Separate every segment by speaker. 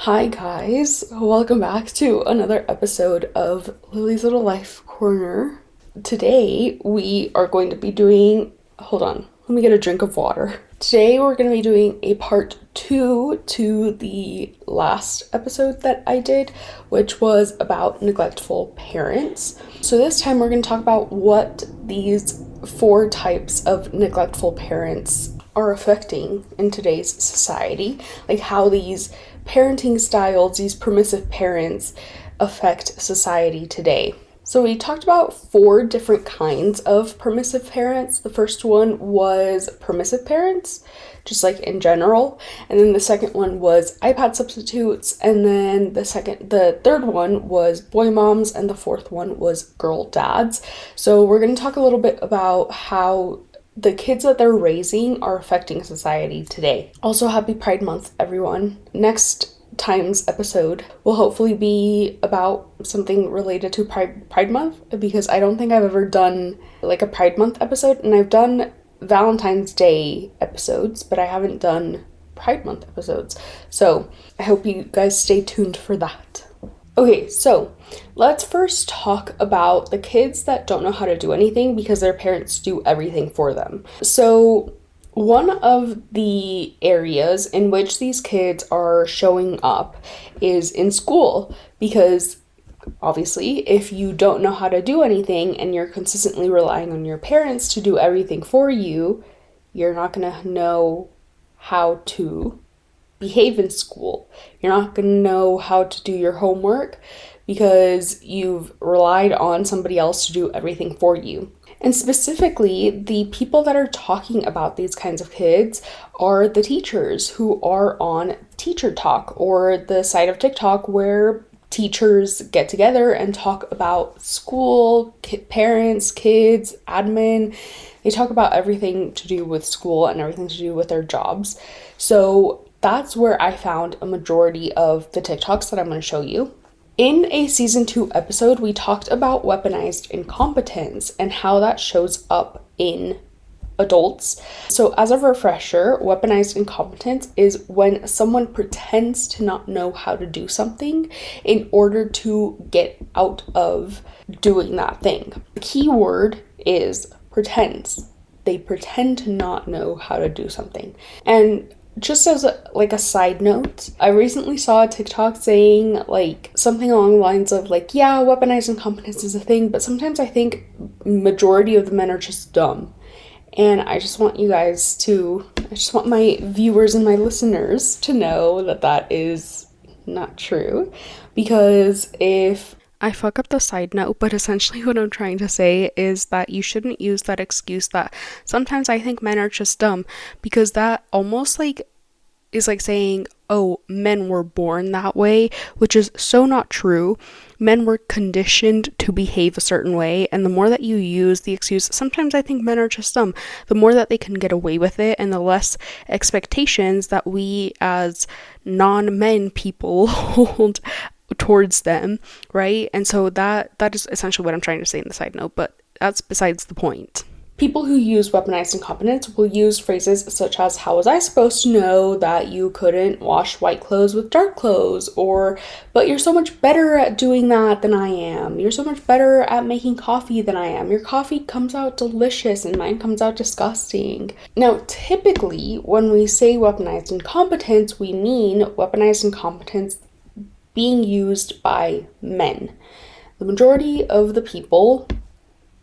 Speaker 1: Hi guys, welcome back to another episode of Lily's Little Life Corner. Today we are going to be doing, hold on, let me get a drink of water. Today we're going to be doing a part 2 to the last episode that I did, which was about neglectful parents. So this time we're going to talk about what these 4 types of neglectful parents are affecting in today's society, like how these parenting styles, these permissive parents, affect society today. So we talked about 4 different kinds of permissive parents. The first one was permissive parents, just like in general. And then the second one was iPad substitutes. And then the third one was boy moms. And the fourth one was girl dads. So we're going to talk a little bit about how the kids that they're raising are affecting society today. Also, happy Pride Month, everyone. Next time's episode will hopefully be about something related to Pride Month, because I don't think I've ever done like a Pride Month episode, and I've done Valentine's Day episodes, but I haven't done Pride Month episodes. So I hope you guys stay tuned for that. Okay, so let's first talk about the kids that don't know how to do anything because their parents do everything for them. So one of the areas in which these kids are showing up is in school, because obviously if you don't know how to do anything and you're consistently relying on your parents to do everything for you, you're not going to know how to behave in school. You're not going to know how to do your homework because you've relied on somebody else to do everything for you. And specifically, the people that are talking about these kinds of kids are the teachers who are on Teacher Talk, or the site of TikTok where teachers get together and talk about school, parents, kids, admin. They talk about everything to do with school and everything to do with their jobs. So that's where I found a majority of the TikToks that I'm going to show you. In a season 2 episode, we talked about weaponized incompetence and how that shows up in adults. So as a refresher, weaponized incompetence is when someone pretends to not know how to do something in order to get out of doing that thing. The key word is pretends. They pretend to not know how to do something. And just as a side note, I recently saw a TikTok saying like something along the lines of like, yeah, weaponized incompetence is a thing, but sometimes I think majority of the men are just dumb. And I just want my viewers and my listeners to know that that is not true, because if I fuck up the side note, but essentially what I'm trying to say is that you shouldn't use that excuse that sometimes I think men are just dumb, because that almost like is like saying, oh, men were born that way, which is so not true. Men were conditioned to behave a certain way, and the more that you use the excuse, sometimes I think men are just dumb, the more that they can get away with it, and the less expectations that we as non-men people hold towards them, right? And so that is essentially what I'm trying to say in the side note, but that's besides the point. People who use weaponized incompetence will use phrases such as, how was I supposed to know that you couldn't wash white clothes with dark clothes? Or, but you're so much better at doing that than I am. You're so much better at making coffee than I am. Your coffee comes out delicious and mine comes out disgusting. Now, typically, when we say weaponized incompetence, we mean weaponized incompetence being used by men. The majority of the people,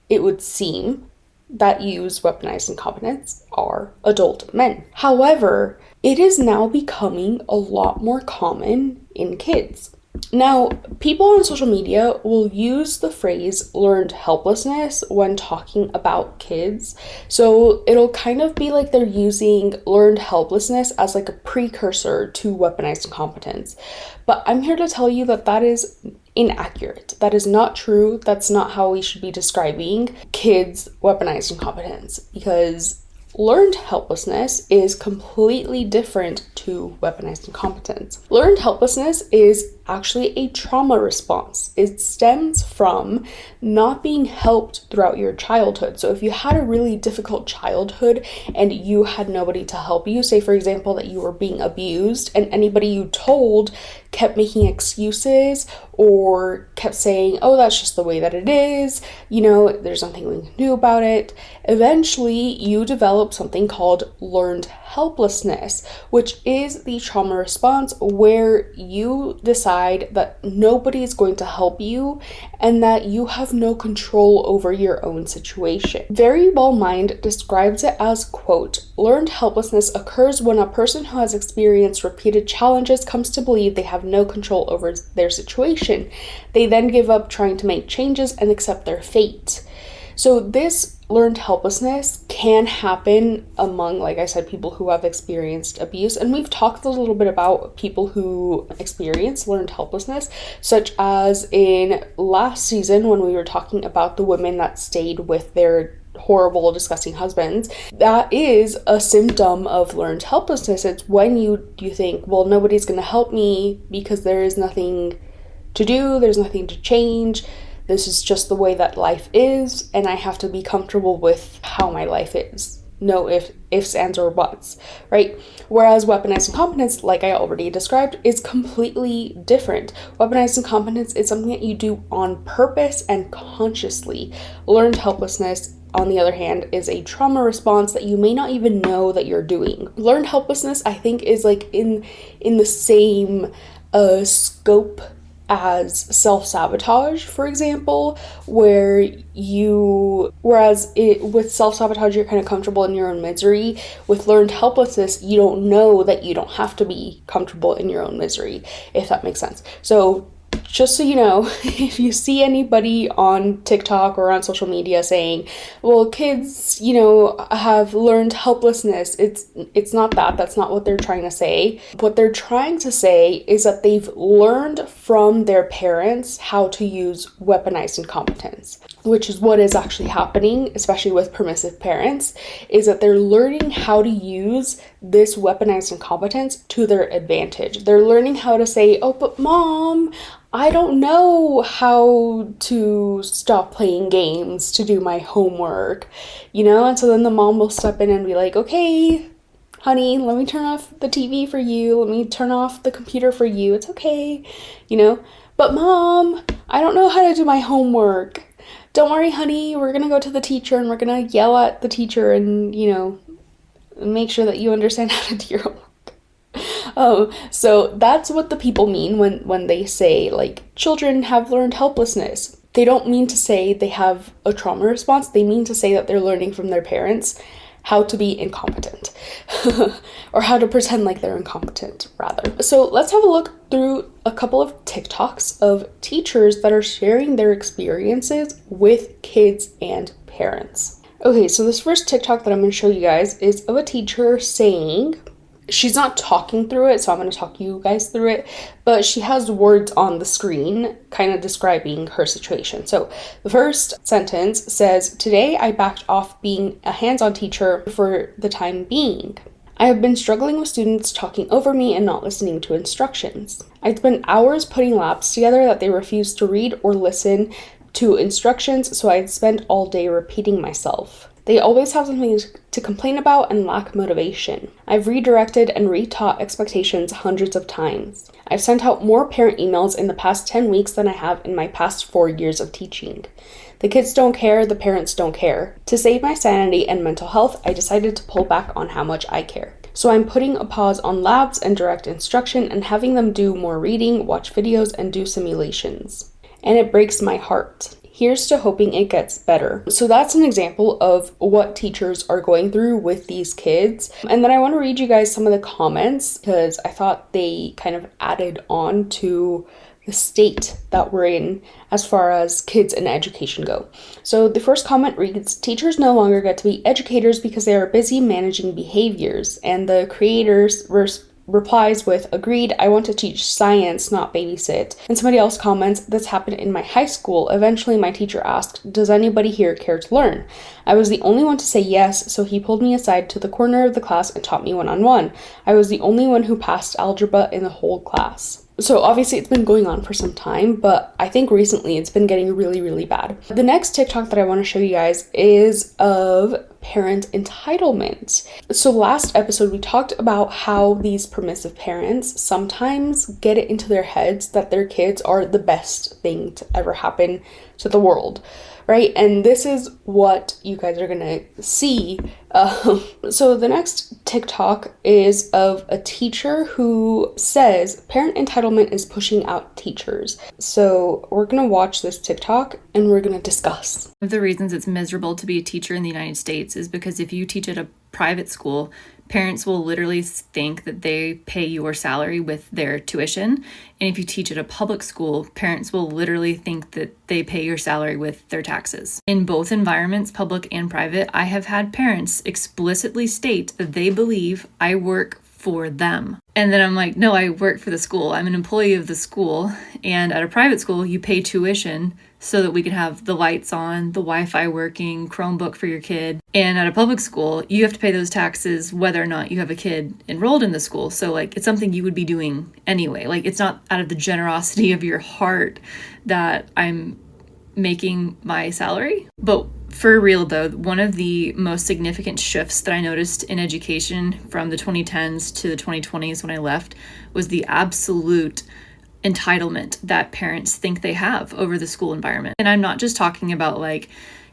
Speaker 1: it would seem, that use weaponized incompetence are adult men. However, it is now becoming a lot more common in kids. Now, people on social media will use the phrase learned helplessness when talking about kids. So it'll kind of be like they're using learned helplessness as like a precursor to weaponized incompetence. But I'm here to tell you that that is inaccurate. That is not true. That's not how we should be describing kids' weaponized incompetence, because learned helplessness is completely different to weaponized incompetence. Learned helplessness is actually a trauma response. It stems from not being helped throughout your childhood. So if you had a really difficult childhood and you had nobody to help you, say for example that you were being abused and anybody you told kept making excuses or kept saying, oh, that's just the way that it is, there's nothing we can do about it, eventually you develop something called learned helplessness, which is the trauma response where you decide that nobody is going to help you and that you have no control over your own situation. Very Well Mind describes it as, quote, learned helplessness occurs when a person who has experienced repeated challenges comes to believe they have no control over their situation. They then give up trying to make changes and accept their fate. So this learned helplessness can happen among, like I said, people who have experienced abuse. And we've talked a little bit about people who experience learned helplessness, such as in last season when we were talking about the women that stayed with their horrible, disgusting husbands. That is a symptom of learned helplessness. It's when you think, well, nobody's going to help me because there is nothing to do, there's nothing to change. This is just the way that life is, and I have to be comfortable with how my life is. No ifs, ands, or buts, right? Whereas weaponized incompetence, like I already described, is completely different. Weaponized incompetence is something that you do on purpose and consciously. Learned helplessness, on the other hand, is a trauma response that you may not even know that you're doing. Learned helplessness, I think, is like in the same scope as self-sabotage, for example, whereas with self-sabotage you're kind of comfortable in your own misery. With learned helplessness, you don't know that you don't have to be comfortable in your own misery, if that makes sense. So just so you know, if you see anybody on TikTok or on social media saying, well, kids, have learned helplessness, it's not that. That's not what they're trying to say. What they're trying to say is that they've learned from their parents how to use weaponized incompetence, which is what is actually happening, especially with permissive parents, is that they're learning how to use this weaponized incompetence to their advantage. They're learning how to say, oh, but mom, I don't know how to stop playing games to do my homework, and so then the mom will step in and be like, okay, honey, let me turn off the TV for you, let me turn off the computer for you, it's okay, but mom, I don't know how to do my homework. Don't worry, honey, we're gonna go to the teacher and we're gonna yell at the teacher and, make sure that you understand how to do your homework. So that's what the people mean when they say, like, children have learned helplessness. They don't mean to say they have a trauma response. They mean to say that they're learning from their parents how to be incompetent or how to pretend like they're incompetent, rather. So let's have a look through a couple of TikToks of teachers that are sharing their experiences with kids and parents. Okay, so this first TikTok that I'm going to show you guys is of a teacher saying, she's not talking through it, so I'm going to talk you guys through it, but she has words on the screen kind of describing her situation. So the first sentence says, today I backed off being a hands-on teacher for the time being. I have been struggling with students talking over me and not listening to instructions. I'd spent hours putting labs together that they refused to read or listen to instructions, so I'd spend all day repeating myself. They always have something to complain about and lack motivation. I've redirected and retaught expectations hundreds of times. I've sent out more parent emails in the past 10 weeks than I have in my past 4 years of teaching. The kids don't care, the parents don't care. To save my sanity and mental health, I decided to pull back on how much I care. So I'm putting a pause on labs and direct instruction and having them do more reading, watch videos, and do simulations. And it breaks my heart. Here's to hoping it gets better. So that's an example of what teachers are going through with these kids. And then I want to read you guys some of the comments because I thought they kind of added on to the state that we're in as far as kids and education go. So the first comment reads, teachers no longer get to be educators because they are busy managing behaviors. And the creators replies with, agreed, I want to teach science, not babysit. And somebody else comments, this happened in my high school. Eventually my teacher asked, does anybody here care to learn? I was the only one to say yes, so he pulled me aside to the corner of the class and taught me one-on-one. I was the only one who passed algebra in the whole class. So obviously it's been going on for some time, but I think recently it's been getting really, really bad. The next TikTok that I want to show you guys is of parent entitlement. So last episode we talked about how these permissive parents sometimes get it into their heads that their kids are the best thing to ever happen to the world, right? And this is what you guys are gonna see. So the next TikTok is of a teacher who says parent entitlement is pushing out teachers. So we're gonna watch this TikTok and we're gonna discuss.
Speaker 2: One of the reasons it's miserable to be a teacher in the United States is because if you teach at a private school, parents will literally think that they pay your salary with their tuition. And if you teach at a public school, parents will literally think that they pay your salary with their taxes. In both environments, public and private, I have had parents explicitly state that they believe I work for them. And then I'm like, no, I work for the school. I'm an employee of the school. And at a private school, you pay tuition so that we can have the lights on, the Wi-Fi working, Chromebook for your kid. And at a public school, you have to pay those taxes whether or not you have a kid enrolled in the school. So like, it's something you would be doing anyway. Like, it's not out of the generosity of your heart that I'm making my salary. But for real though, one of the most significant shifts that I noticed in education from the 2010s to the 2020s when I left was the absolute entitlement that parents think they have over the school environment. And I'm not just talking about like,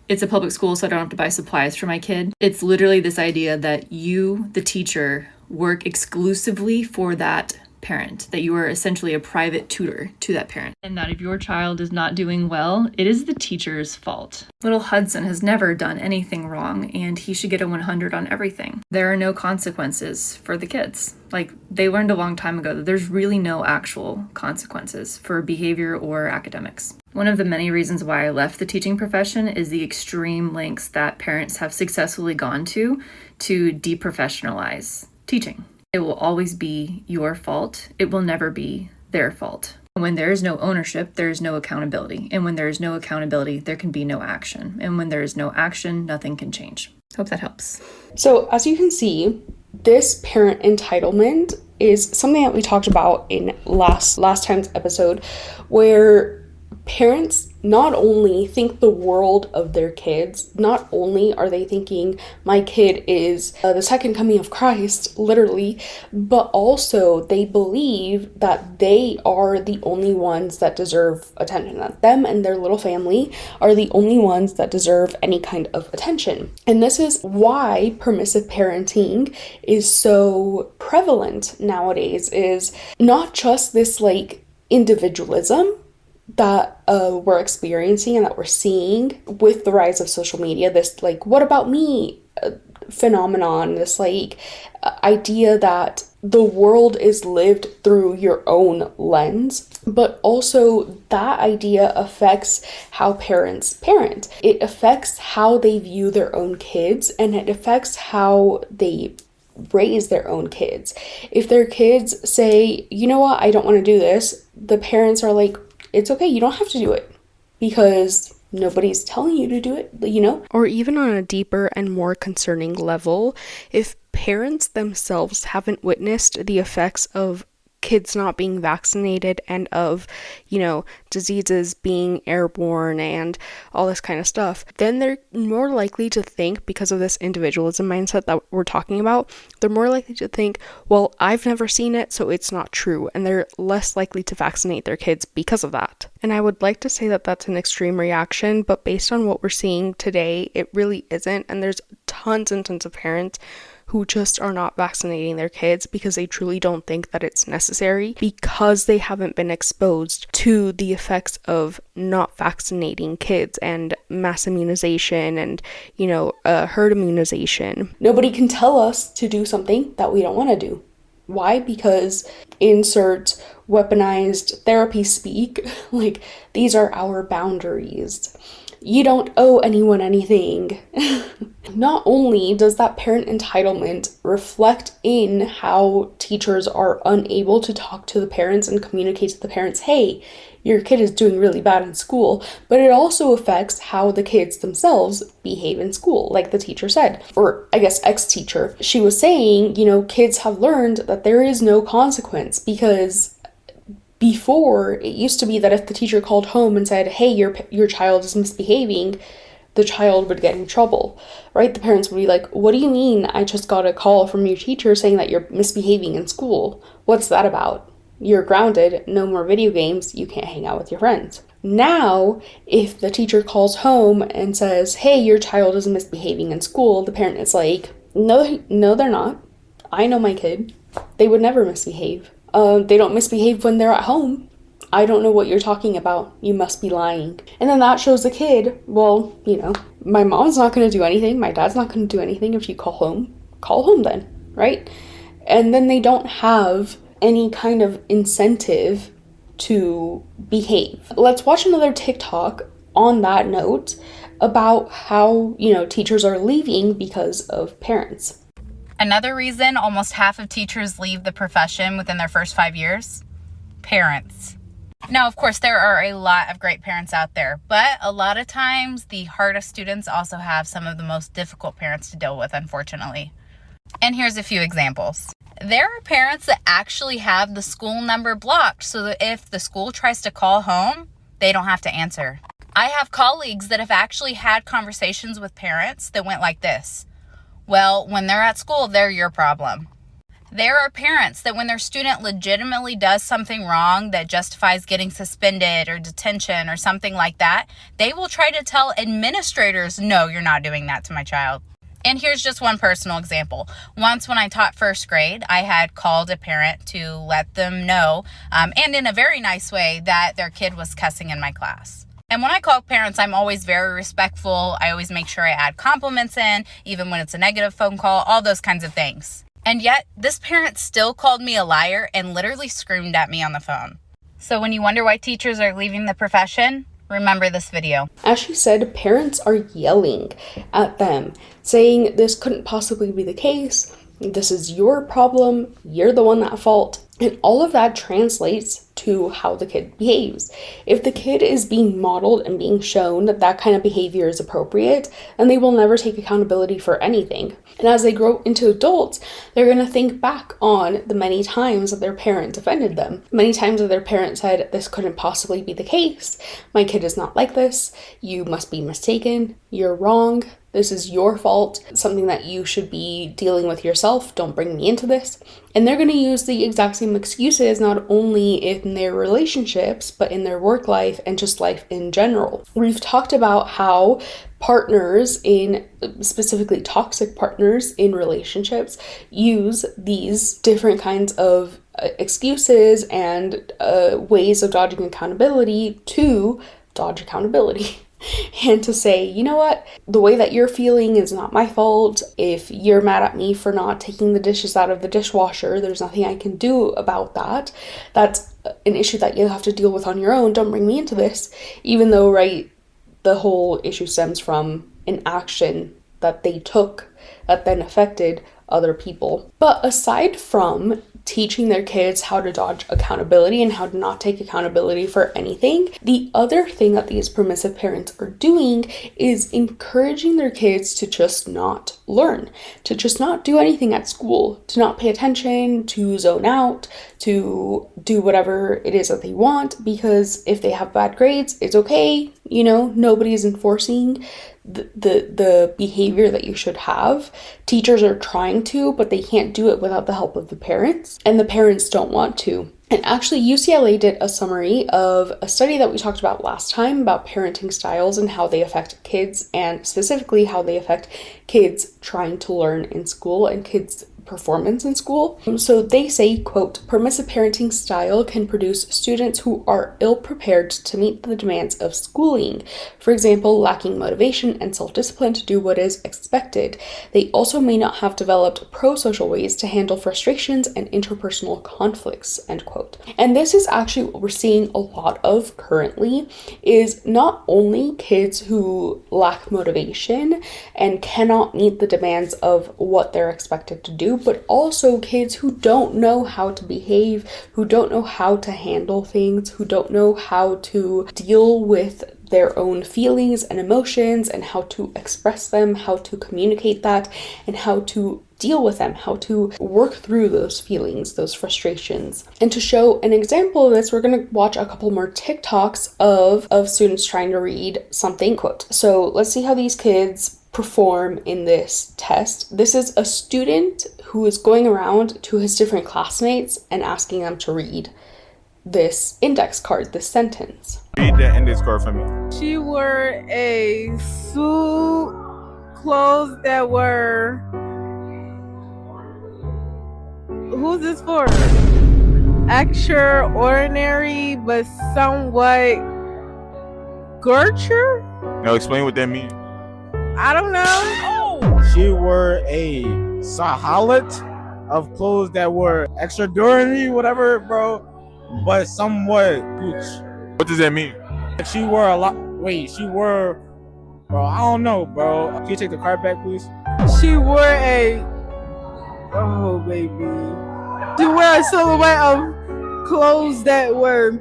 Speaker 2: it's a public school, so I don't have to buy supplies for my kid. It's literally this idea that you, the teacher, work exclusively for that parent, that you are essentially a private tutor to that parent, and that if your child is not doing well, it is the teacher's fault. Little Hudson has never done anything wrong, and he should get a 100 on everything. There are no consequences for the kids. Like, they learned a long time ago that there's really no actual consequences for behavior or academics. One of the many reasons why I left the teaching profession is the extreme lengths that parents have successfully gone to deprofessionalize teaching. It will always be your fault. It will never be their fault. When there is no ownership, there is no accountability. And when there is no accountability, there can be no action. And when there is no action, nothing can change. Hope that helps.
Speaker 1: So as you can see, this parent entitlement is something that we talked about in last time's episode, where parents not only think the world of their kids, not only are they thinking my kid is the second coming of Christ, literally, but also they believe that they are the only ones that deserve attention, that them and their little family are the only ones that deserve any kind of attention. And this is why permissive parenting is so prevalent nowadays, is not just this like individualism that we're experiencing and that we're seeing with the rise of social media, this like, what about me phenomenon, this like idea that the world is lived through your own lens, but also that idea affects how parents parent. It affects how they view their own kids, and it affects how they raise their own kids. If their kids say, you know what, I don't want to do this, the parents are like, it's okay, you don't have to do it because nobody's telling you to do it, you know? Or even on a deeper and more concerning level, if parents themselves haven't witnessed the effects of kids not being vaccinated and of, you know, diseases being airborne and all this kind of stuff, then they're more likely to think, because of this individualism mindset that we're talking about, they're more likely to think, well, I've never seen it, so it's not true, and they're less likely to vaccinate their kids because of that. And I would like to say that that's an extreme reaction, but based on what we're seeing today, it really isn't, and there's tons and tons of parents who just are not vaccinating their kids because they truly don't think that it's necessary, because they haven't been exposed to the effects of not vaccinating kids and mass immunization and, you know, herd immunization. Nobody can tell us to do something that we don't want to do. Why? Because insert weaponized therapy speak, like, these are our boundaries. You don't owe anyone anything. Not only does that parent entitlement reflect in how teachers are unable to talk to the parents and communicate to the parents, hey, your kid is doing really bad in school, but it also affects how the kids themselves behave in school, like the teacher said, or I guess ex-teacher. She was saying, you know, kids have learned that there is no consequence because Before, it used to be that if the teacher called home and said, hey, your child is misbehaving, the child would get in trouble, right? The parents would be like, what do you mean I just got a call from your teacher saying that you're misbehaving in school? What's that about? You're grounded, no more video games, you can't hang out with your friends. Now, if the teacher calls home and says, hey, your child is misbehaving in school, the parent is like, no, they're not. I know my kid. They would never misbehave. They don't misbehave when they're at home. I don't know what you're talking about. You must be lying. And then that shows the kid, well, my mom's not going to do anything. My dad's not going to do anything if you call home. Call home then, right? And then they don't have any kind of incentive to behave. Let's watch another TikTok on that note about how, teachers are leaving because of parents.
Speaker 3: Another reason almost half of teachers leave the profession within their first 5 years: parents. Now, of course, there are a lot of great parents out there, but a lot of times the hardest students also have some of the most difficult parents to deal with, unfortunately. And here's a few examples. There are parents that actually have the school number blocked so that if the school tries to call home, they don't have to answer. I have colleagues that have actually had conversations with parents that went like this: well, when they're at school, they're your problem. There are parents that when their student legitimately does something wrong that justifies getting suspended or detention or something like that, they will try to tell administrators, no, you're not doing that to my child. And here's just one personal example. Once when I taught first grade, I had called a parent to let them know, and in a very nice way, that their kid was cussing in my class. And when I call parents, I'm always very respectful. I always make sure I add compliments in, even when it's a negative phone call, all those kinds of things. And yet, this parent still called me a liar and literally screamed at me on the phone. So when you wonder why teachers are leaving the profession, remember this video.
Speaker 1: As she said, parents are yelling at them, saying this couldn't possibly be the case. This is your problem. You're the one at fault. And all of that translates to how the kid behaves. If the kid is being modeled and being shown that that kind of behavior is appropriate, then they will never take accountability for anything. And as they grow into adults, they're going to think back on the many times that their parent offended them. Many times that their parent said, this couldn't possibly be the case. My kid is not like this. You must be mistaken. You're wrong. This is your fault. It's something that you should be dealing with yourself. Don't bring me into this. And they're going to use the exact same excuses, not only in their relationships, but in their work life and just life in general. We've talked about how partners specifically toxic partners in relationships, use these different kinds of excuses and ways of dodging accountability to dodge accountability. And to say, you know what, the way that you're feeling is not my fault. If you're mad at me for not taking the dishes out of the dishwasher, there's nothing I can do about that. That's an issue that you have to deal with on your own. Don't bring me into this. Even though, right, the whole issue stems from an action that they took that then affected other people. But aside from teaching their kids how to dodge accountability and how to not take accountability for anything, the other thing that these permissive parents are doing is encouraging their kids to just not learn, to just not do anything at school, to not pay attention, to zone out, to do whatever it is that they want, because if they have bad grades, it's okay, nobody's enforcing the behavior that you should have. Teachers are trying to, but they can't do it without the help of the parents, and the parents don't want to. And actually, UCLA did a summary of a study that we talked about last time about parenting styles and how they affect kids, and specifically how they affect kids trying to learn in school and kids' performance in school. So they say, quote, permissive parenting style can produce students who are ill-prepared to meet the demands of schooling. For example, lacking motivation and self-discipline to do what is expected. They also may not have developed pro-social ways to handle frustrations and interpersonal conflicts, end quote. And this is actually what we're seeing a lot of currently, is not only kids who lack motivation and cannot meet the demands of what they're expected to do, but also kids who don't know how to behave, who don't know how to handle things, who don't know how to deal with their own feelings and emotions and how to express them, how to communicate that, and how to deal with them, how to work through those feelings, those frustrations. And to show an example of this, we're going to watch a couple more TikToks of students trying to read something. Quote. So let's see how these kids perform in this test. This is a student who is going around to his different classmates and asking them to read this index card, this sentence.
Speaker 4: Read the index card for me.
Speaker 5: She wore a suit, clothes that were... Who's this for? Extraordinary, but somewhat Gertrude?
Speaker 4: Now explain what that means.
Speaker 5: I don't know.
Speaker 6: She wore a sahalat of clothes that were extraordinary, whatever, bro, but somewhat gooch.
Speaker 4: What does that mean?
Speaker 6: She wore a lot. Wait, she wore, bro, I don't know, bro. Can you take the card back, please?
Speaker 5: She wore a... Oh, baby. She wore a silhouette of clothes that were...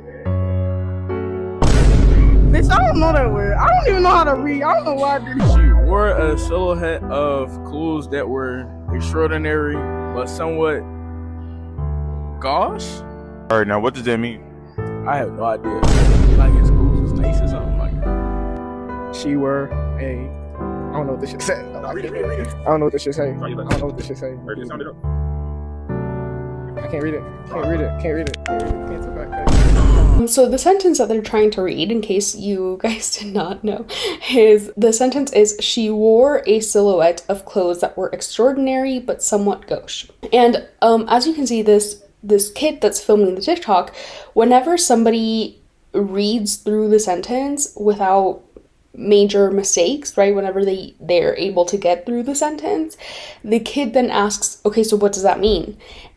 Speaker 5: Bitch, I don't know that word. I don't even know how to read. I don't know why I did it.
Speaker 7: She wore a silhouette of clothes that were extraordinary, but somewhat gauche.
Speaker 4: All right, now what does that mean?
Speaker 7: I have no idea. Like his clothes is nice or something like that.
Speaker 8: She wore a... I don't know what this shit say. I don't know what this shit say. I don't know what this shit say. I can't read it. Can't read it.
Speaker 1: So the sentence that they're trying to read, in case you guys did not know, is the sentence is, she wore a silhouette of clothes that were extraordinary but somewhat gauche. And as you can see, this kid that's filming the TikTok, whenever somebody reads through the sentence without major mistakes, right, whenever they're able to get through the sentence, the kid then asks, okay, so what does that mean?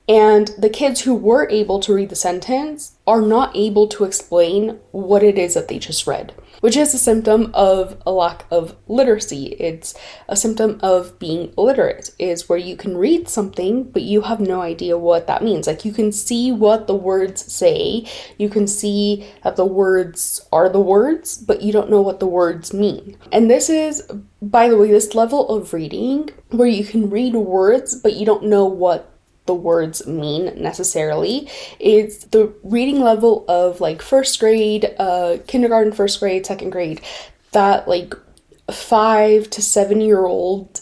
Speaker 1: And the kids who were able to read the sentence are not able to explain what it is that they just read, which is a symptom of a lack of literacy. It's a symptom of being illiterate, is where you can read something, but you have no idea what that means. Like, you can see what the words say, you can see that the words are the words, but you don't know what the words mean. And this is, by the way, this level of reading where you can read words, but you don't know what the words mean necessarily, is the reading level of like first grade, kindergarten, first grade, second grade, that like 5 to 7 year old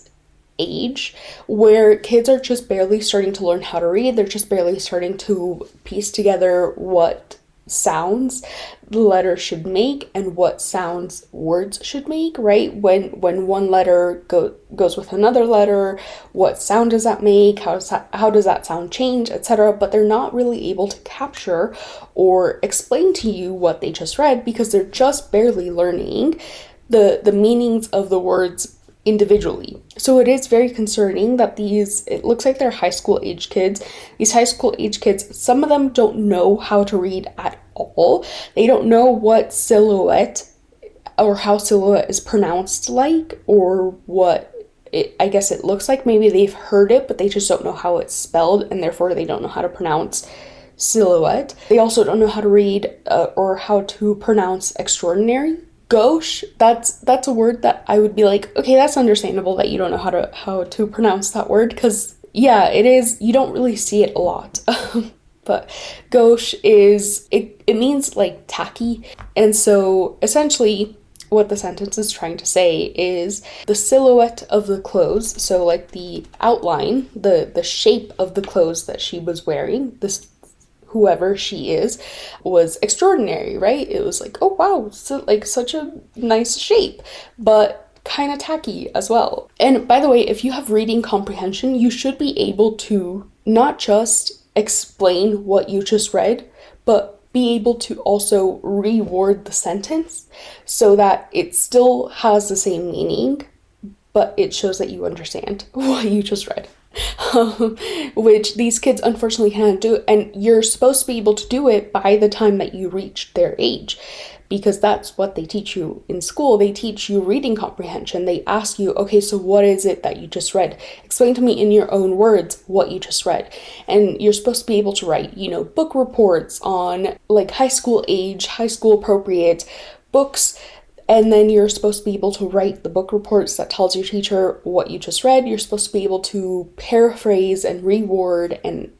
Speaker 1: age, where kids are just barely starting to learn how to read. They're just barely starting to piece together what sounds the letter should make and what sounds words should make, right? When one letter goes with another letter, what sound does that make? How does that sound change, etc. But they're not really able to capture or explain to you what they just read because they're just barely learning the meanings of the words individually. So it is very concerning that it looks like they're high school age kids. These high school age kids, some of them don't know how to read at all. They don't know what silhouette or how silhouette is pronounced like, or what I guess it looks like. Maybe they've heard it, but they just don't know how it's spelled, and therefore they don't know how to pronounce silhouette. They also don't know how to read or how to pronounce extraordinary. Gauche, that's a word that I would be like, okay, that's understandable that you don't know how to pronounce that word, because yeah, it is, you don't really see it a lot. But gauche it means like tacky. And so essentially what the sentence is trying to say is the silhouette of the clothes, so like the outline, the shape of the clothes that she was wearing, whoever she is, was extraordinary, right? It was like, oh wow, so like such a nice shape, but kind of tacky as well. And by the way, if you have reading comprehension, you should be able to not just explain what you just read, but be able to also reword the sentence so that it still has the same meaning, but it shows that you understand what you just read. Which these kids unfortunately cannot do, and you're supposed to be able to do it by the time that you reach their age, because that's what they teach you in school. They teach you reading comprehension. They ask you, okay, so what is it that you just read? Explain to me in your own words what you just read. And you're supposed to be able to write, book reports on like high school age, high school appropriate books And then you're supposed to be able to write the book reports that tells your teacher what you just read. You're supposed to be able to paraphrase and reword and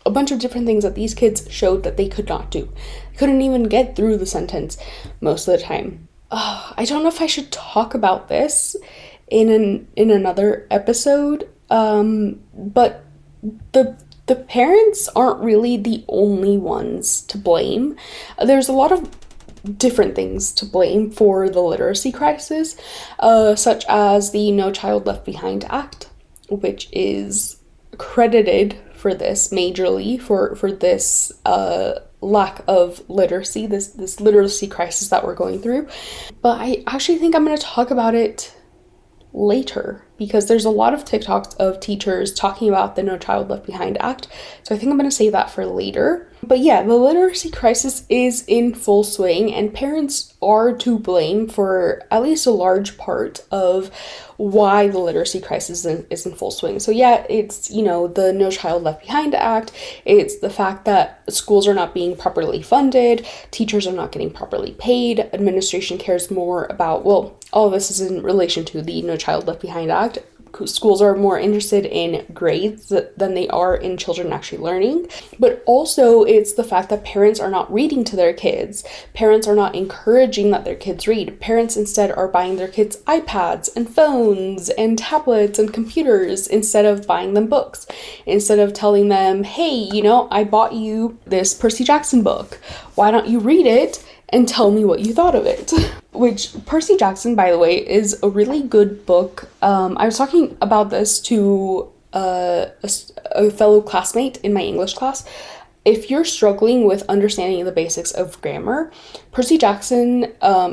Speaker 1: a bunch of different things that these kids showed that they could not do. Couldn't even get through the sentence most of the time. I don't know if I should talk about this in another episode, but the parents aren't really the only ones to blame. There's a lot of different things to blame for the literacy crisis, such as the No Child Left Behind Act, which is credited for this majorly for this lack of literacy, this literacy crisis that we're going through. But I actually think I'm going to talk about it later, because there's a lot of TikToks of teachers talking about the No Child Left Behind Act, so I think I'm going to save that for later. But yeah, the literacy crisis is in full swing, and parents are to blame for at least a large part of why the literacy crisis is in full swing. So yeah, it's, the No Child Left Behind Act, it's the fact that schools are not being properly funded, teachers are not getting properly paid, administration cares more about, well, all of this is in relation to the No Child Left Behind Act. Schools are more interested in grades than they are in children actually learning. But also it's the fact that parents are not reading to their kids. Parents are not encouraging that their kids read. Parents instead are buying their kids iPads and phones and tablets and computers instead of buying them books. Instead of telling them, hey, I bought you this Percy Jackson book. Why don't you read it and tell me what you thought of it? Which, Percy Jackson, by the way, is a really good book. I was talking about this to a fellow classmate in my English class. If you're struggling with understanding the basics of grammar, Percy Jackson,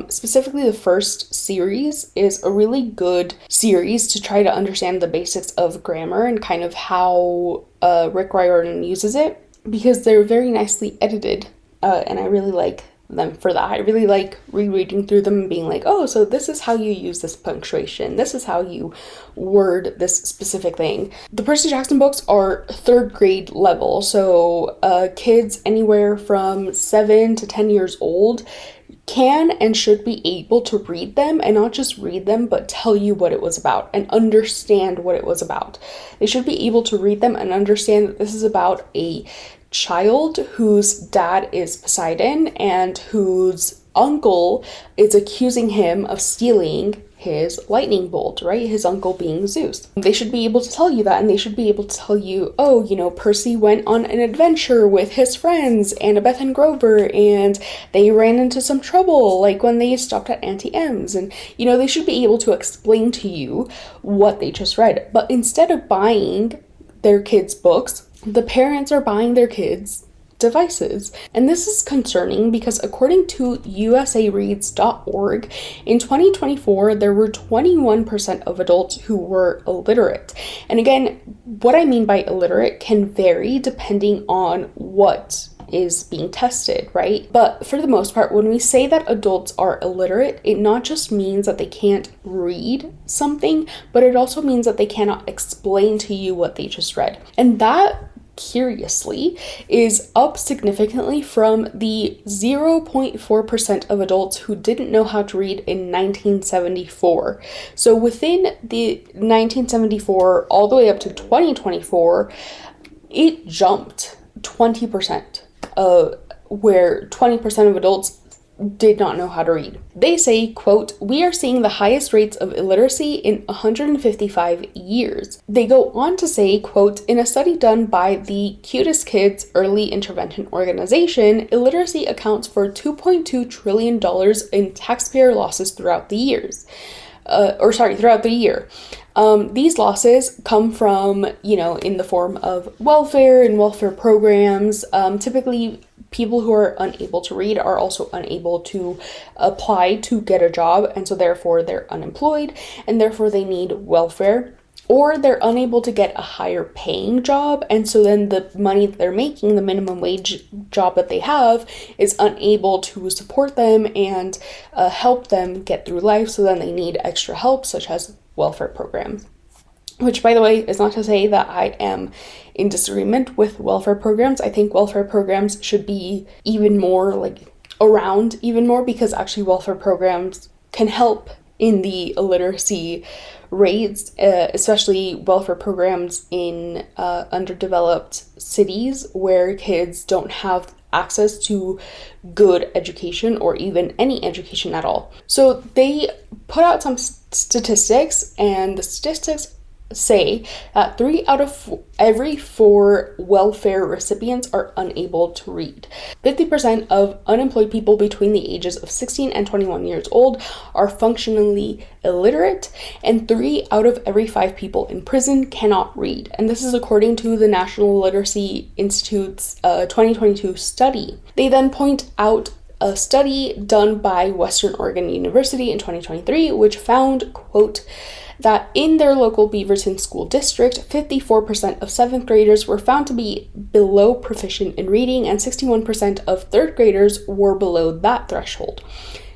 Speaker 1: specifically the first series, is a really good series to try to understand the basics of grammar and kind of how Rick Riordan uses it, because they're very nicely edited, and I really like them for that. I really like rereading through them and being like, oh, so this is how you use this punctuation. This is how you word this specific thing. The Percy Jackson books are 3rd grade level, so kids anywhere from 7 to 10 years old can and should be able to read them, and not just read them, but tell you what it was about and understand what it was about. They should be able to read them and understand that this is about a child whose dad is Poseidon and whose uncle is accusing him of stealing his lightning bolt, right? His uncle being Zeus. They should be able to tell you that, and they should be able to tell you, oh, Percy went on an adventure with his friends, Annabeth and Grover, and they ran into some trouble, like when they stopped at Auntie M's, and, they should be able to explain to you what they just read. But instead of buying their kids' books, the parents are buying their kids devices. And this is concerning because according to usareads.org, in 2024, there were 21% of adults who were illiterate. And again, what I mean by illiterate can vary depending on what is being tested, right? But for the most part, when we say that adults are illiterate, it not just means that they can't read something, but it also means that they cannot explain to you what they just read. And that, curiously, is up significantly from the 0.4% of adults who didn't know how to read in 1974. So within the 1974 all the way up to 2024, it jumped 20%, where 20% of adults did not know how to read. They say, quote, "We are seeing the highest rates of illiteracy in 155 years. They go on to say, quote, "In a study done by the Cutest Kids Early Intervention Organization, illiteracy accounts for $2.2 trillion in taxpayer losses throughout the years." Throughout the year. These losses come from, in the form of welfare and welfare programs. Typically, people who are unable to read are also unable to apply to get a job, and so therefore they're unemployed, and therefore they need welfare. Or they're unable to get a higher paying job, and so then the money that they're making, the minimum wage job that they have, is unable to support them and help them get through life, so then they need extra help, such as welfare programs. Which, by the way, is not to say that I am in disagreement with welfare programs. I think welfare programs should be even more, around even more, because actually welfare programs can help in the illiteracy rates, especially welfare programs in underdeveloped cities where kids don't have access to good education or even any education at all. So they put out some statistics, and the statistics say that 3 out of every 4 welfare recipients are unable to read. 50% of unemployed people between the ages of 16 and 21 years old are functionally illiterate, and 3 out of every 5 people in prison cannot read. And this is according to the National Literacy Institute's 2022 study. They then point out a study done by Western Oregon University in 2023, which found, quote, that in their local Beaverton school district, 54% of 7th graders were found to be below proficient in reading, and 61% of 3rd graders were below that threshold.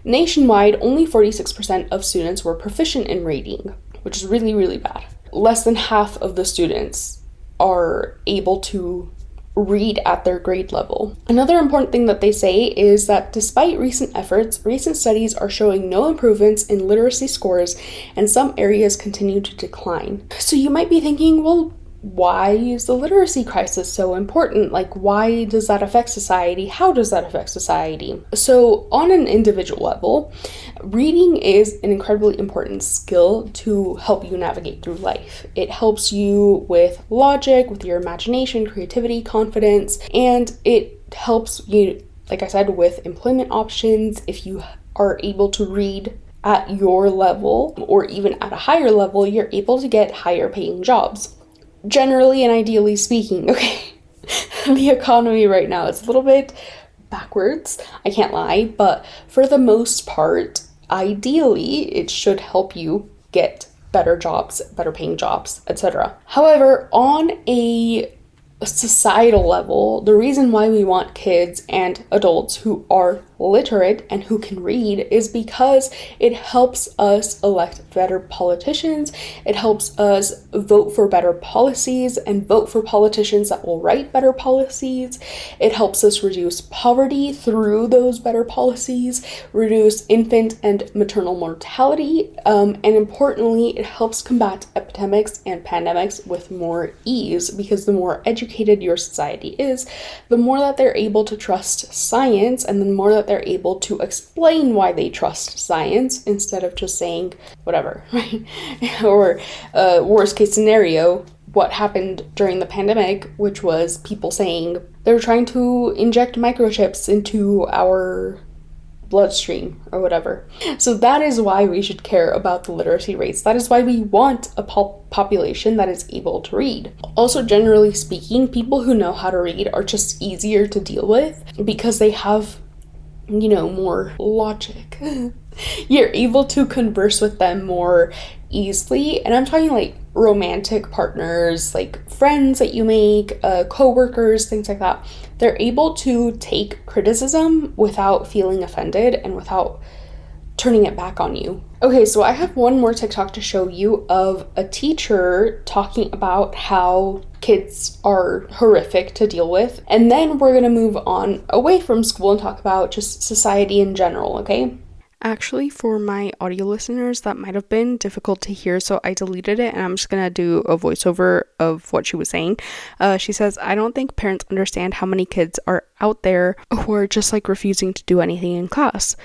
Speaker 1: Nationwide, only 46% of students were proficient in reading, which is really, really bad. Less than half of the students are able to read at their grade level. Another important thing that they say is that despite recent efforts, recent studies are showing no improvements in literacy scores, and some areas continue to decline. So you might be thinking, well, why is the literacy crisis so important? Like, why does that affect society? How does that affect society? So on an individual level, reading is an incredibly important skill to help you navigate through life. It helps you with logic, with your imagination, creativity, confidence, and it helps you, like I said, with employment options. If you are able to read at your level or even at a higher level, you're able to get higher paying jobs. Generally and ideally speaking, okay? The economy right now is a little bit backwards, I can't lie, but for the most part, ideally, it should help you get better jobs, better paying jobs, etc. However, on a societal level, the reason why we want kids and adults who are literate and who can read is because it helps us elect better politicians. It helps us vote for better policies and vote for politicians that will write better policies. It helps us reduce poverty through those better policies, reduce infant and maternal mortality, and importantly, it helps combat epidemics and pandemics with more ease, because the more educated your society is, the more that they're able to trust science, and the more that they're able to explain why they trust science instead of just saying whatever, right? Or worst case scenario, what happened during the pandemic, which was people saying they're trying to inject microchips into our bloodstream or whatever. So that is why we should care about the literacy rates. That is why we want a population that is able to read. Also, generally speaking, people who know how to read are just easier to deal with because they have, you know, more logic. You're able to converse with them more easily, and I'm talking like romantic partners, like friends that you make, co-workers, things like that. They're able to take criticism without feeling offended and without turning it back on you. Okay, so I have one more TikTok to show you of a teacher talking about how kids are horrific to deal with, and then we're gonna move on away from school and talk about just society in general, okay? Actually, for my audio listeners, that might have been difficult to hear, so I deleted it, and I'm just gonna do a voiceover of what she was saying. She says, I don't think parents understand how many kids are out there who are just like refusing to do anything in class.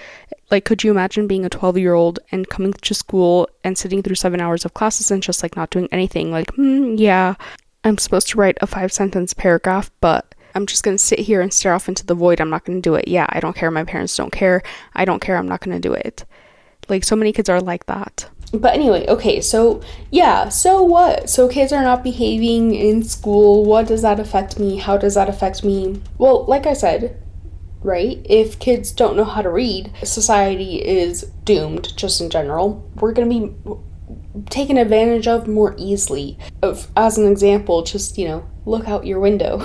Speaker 1: Like, could you imagine being a 12-year-old and coming to school and sitting through 7 hours of classes and just like not doing anything? Like, yeah, I'm supposed to write a 5-sentence paragraph, but I'm just going to sit here and stare off into the void. I'm not going to do it. Yeah, I don't care. My parents don't care. I don't care. I'm not going to do it. Like, so many kids are like that. But anyway, okay, so yeah, so what? So kids are not behaving in school. What does that affect me? How does that affect me? Well, like I said, right? If kids don't know how to read, society is doomed just in general. We're going to be taken advantage of more easily. As an example, just, you know, look out your window.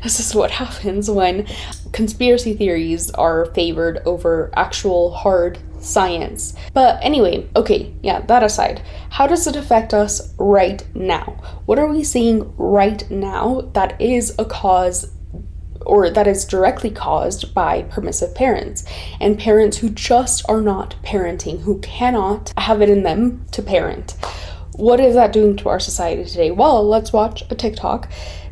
Speaker 1: This is what happens when conspiracy theories are favored over actual hard science. But anyway, okay, yeah, that aside, how does it affect us right now? What are we seeing right now that is a cause or that is directly caused by permissive parents and parents who just are not parenting, who cannot have it in them to parent. What is that doing to our society today? Well, let's watch a TikTok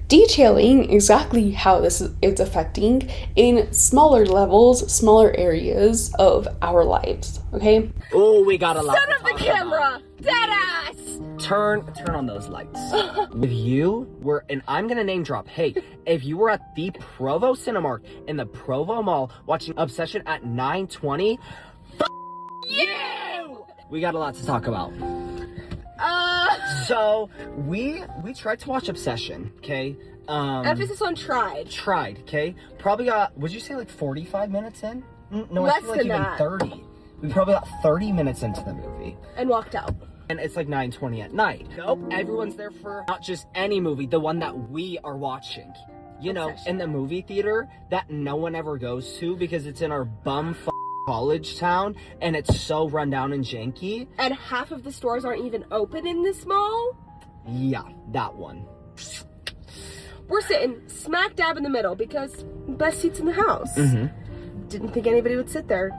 Speaker 1: detailing exactly how this is affecting in smaller levels, smaller areas of our lives, okay?
Speaker 9: Oh, we got a lot.
Speaker 10: Set up the camera! Deadass!
Speaker 9: Turn on those lights. If you were, and I'm gonna name drop, hey, if you were at the Provo Cinemark in the Provo Mall watching Obsession at 9:20, you! We got a lot to talk about. So we tried to watch Obsession, okay?
Speaker 10: Emphasis on tried.
Speaker 9: Tried, okay? Probably got, would you say like 45 minutes in? No,
Speaker 10: Less
Speaker 9: I feel like
Speaker 10: than
Speaker 9: even
Speaker 10: that.
Speaker 9: 30. We probably got 30 minutes into the movie.
Speaker 10: And walked out.
Speaker 9: And it's like 9:20 at night. Nope, everyone's there for not just any movie, the one that we are watching. You know,
Speaker 10: Obsession.
Speaker 9: in the movie theater that no one ever goes to because it's in our college town and it's so run down and janky.
Speaker 10: And half of the stores aren't even open in this mall.
Speaker 9: Yeah, that one.
Speaker 10: We're sitting smack dab in the middle because best seats in the house.
Speaker 9: Mm-hmm.
Speaker 10: Didn't think anybody would sit there.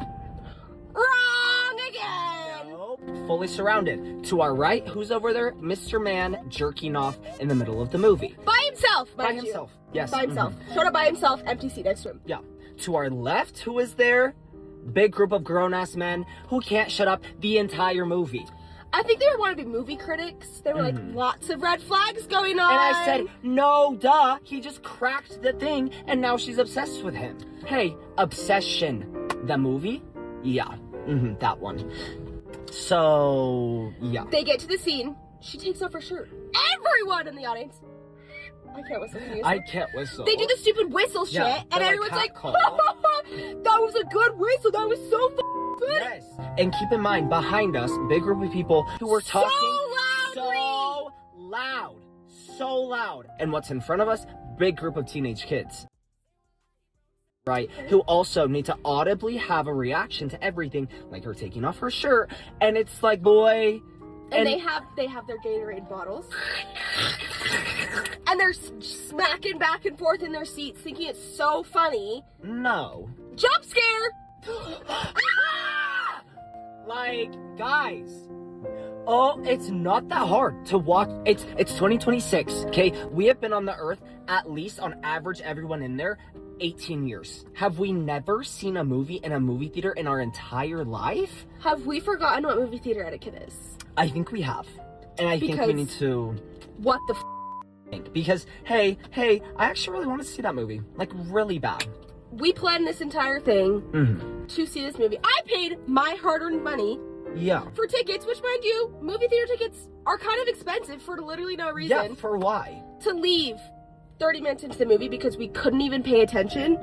Speaker 10: Wrong again!
Speaker 9: Nope, fully surrounded. To our right, who's over there? Mr. Man jerking off in the middle of the movie.
Speaker 10: By himself,
Speaker 9: By
Speaker 10: mind you.
Speaker 9: himself, yes.
Speaker 10: By himself. Showed up by himself, empty seat next to him.
Speaker 9: Yeah. To our left, who is there? Big group of grown-ass men who can't shut up the entire movie.
Speaker 10: I think they were wanting to be movie critics. They were like, lots of red flags going on.
Speaker 9: And I said, no, duh. He just cracked the thing, and now she's obsessed with him. Hey, Obsession. The movie? Yeah. That one. So, yeah.
Speaker 10: They get to the scene. She takes off her shirt. Everyone in the audience. I can't whistle. Can you whistle?
Speaker 9: I can't whistle.
Speaker 10: They do the stupid whistle shit,
Speaker 9: Yeah,
Speaker 10: and
Speaker 9: they're
Speaker 10: everyone's like,
Speaker 9: catcall.
Speaker 10: that was a good whistle. That was so good.
Speaker 9: Yes. And keep in mind, behind us, big group of people who were talking
Speaker 10: loudly.
Speaker 9: so loud. And what's in front of us? Big group of teenage kids. Right? Who also need to audibly have a reaction to everything, like her taking off her shirt. And it's like, boy.
Speaker 10: And they have their Gatorade bottles. And they're smacking back and forth in their seats, thinking it's so funny.
Speaker 9: No.
Speaker 10: Jump scare!
Speaker 9: Like, guys. Oh, it's not that hard to watch. It's 2026, okay? We have been on the earth, at least on average, everyone in there, 18 years. Have we never seen a movie in a movie theater in our entire life?
Speaker 10: Have we forgotten what movie theater etiquette is?
Speaker 9: I think we have. And I think we need to
Speaker 10: What the
Speaker 9: think. Because, hey, I actually really want to see that movie. Like, really bad.
Speaker 10: We planned this entire thing to see this movie. I paid my hard-earned money
Speaker 9: Yeah.
Speaker 10: for tickets, which, mind you, movie theater tickets are kind of expensive for literally no reason.
Speaker 9: Yeah, for why?
Speaker 10: To leave 30 minutes into the movie because we couldn't even pay attention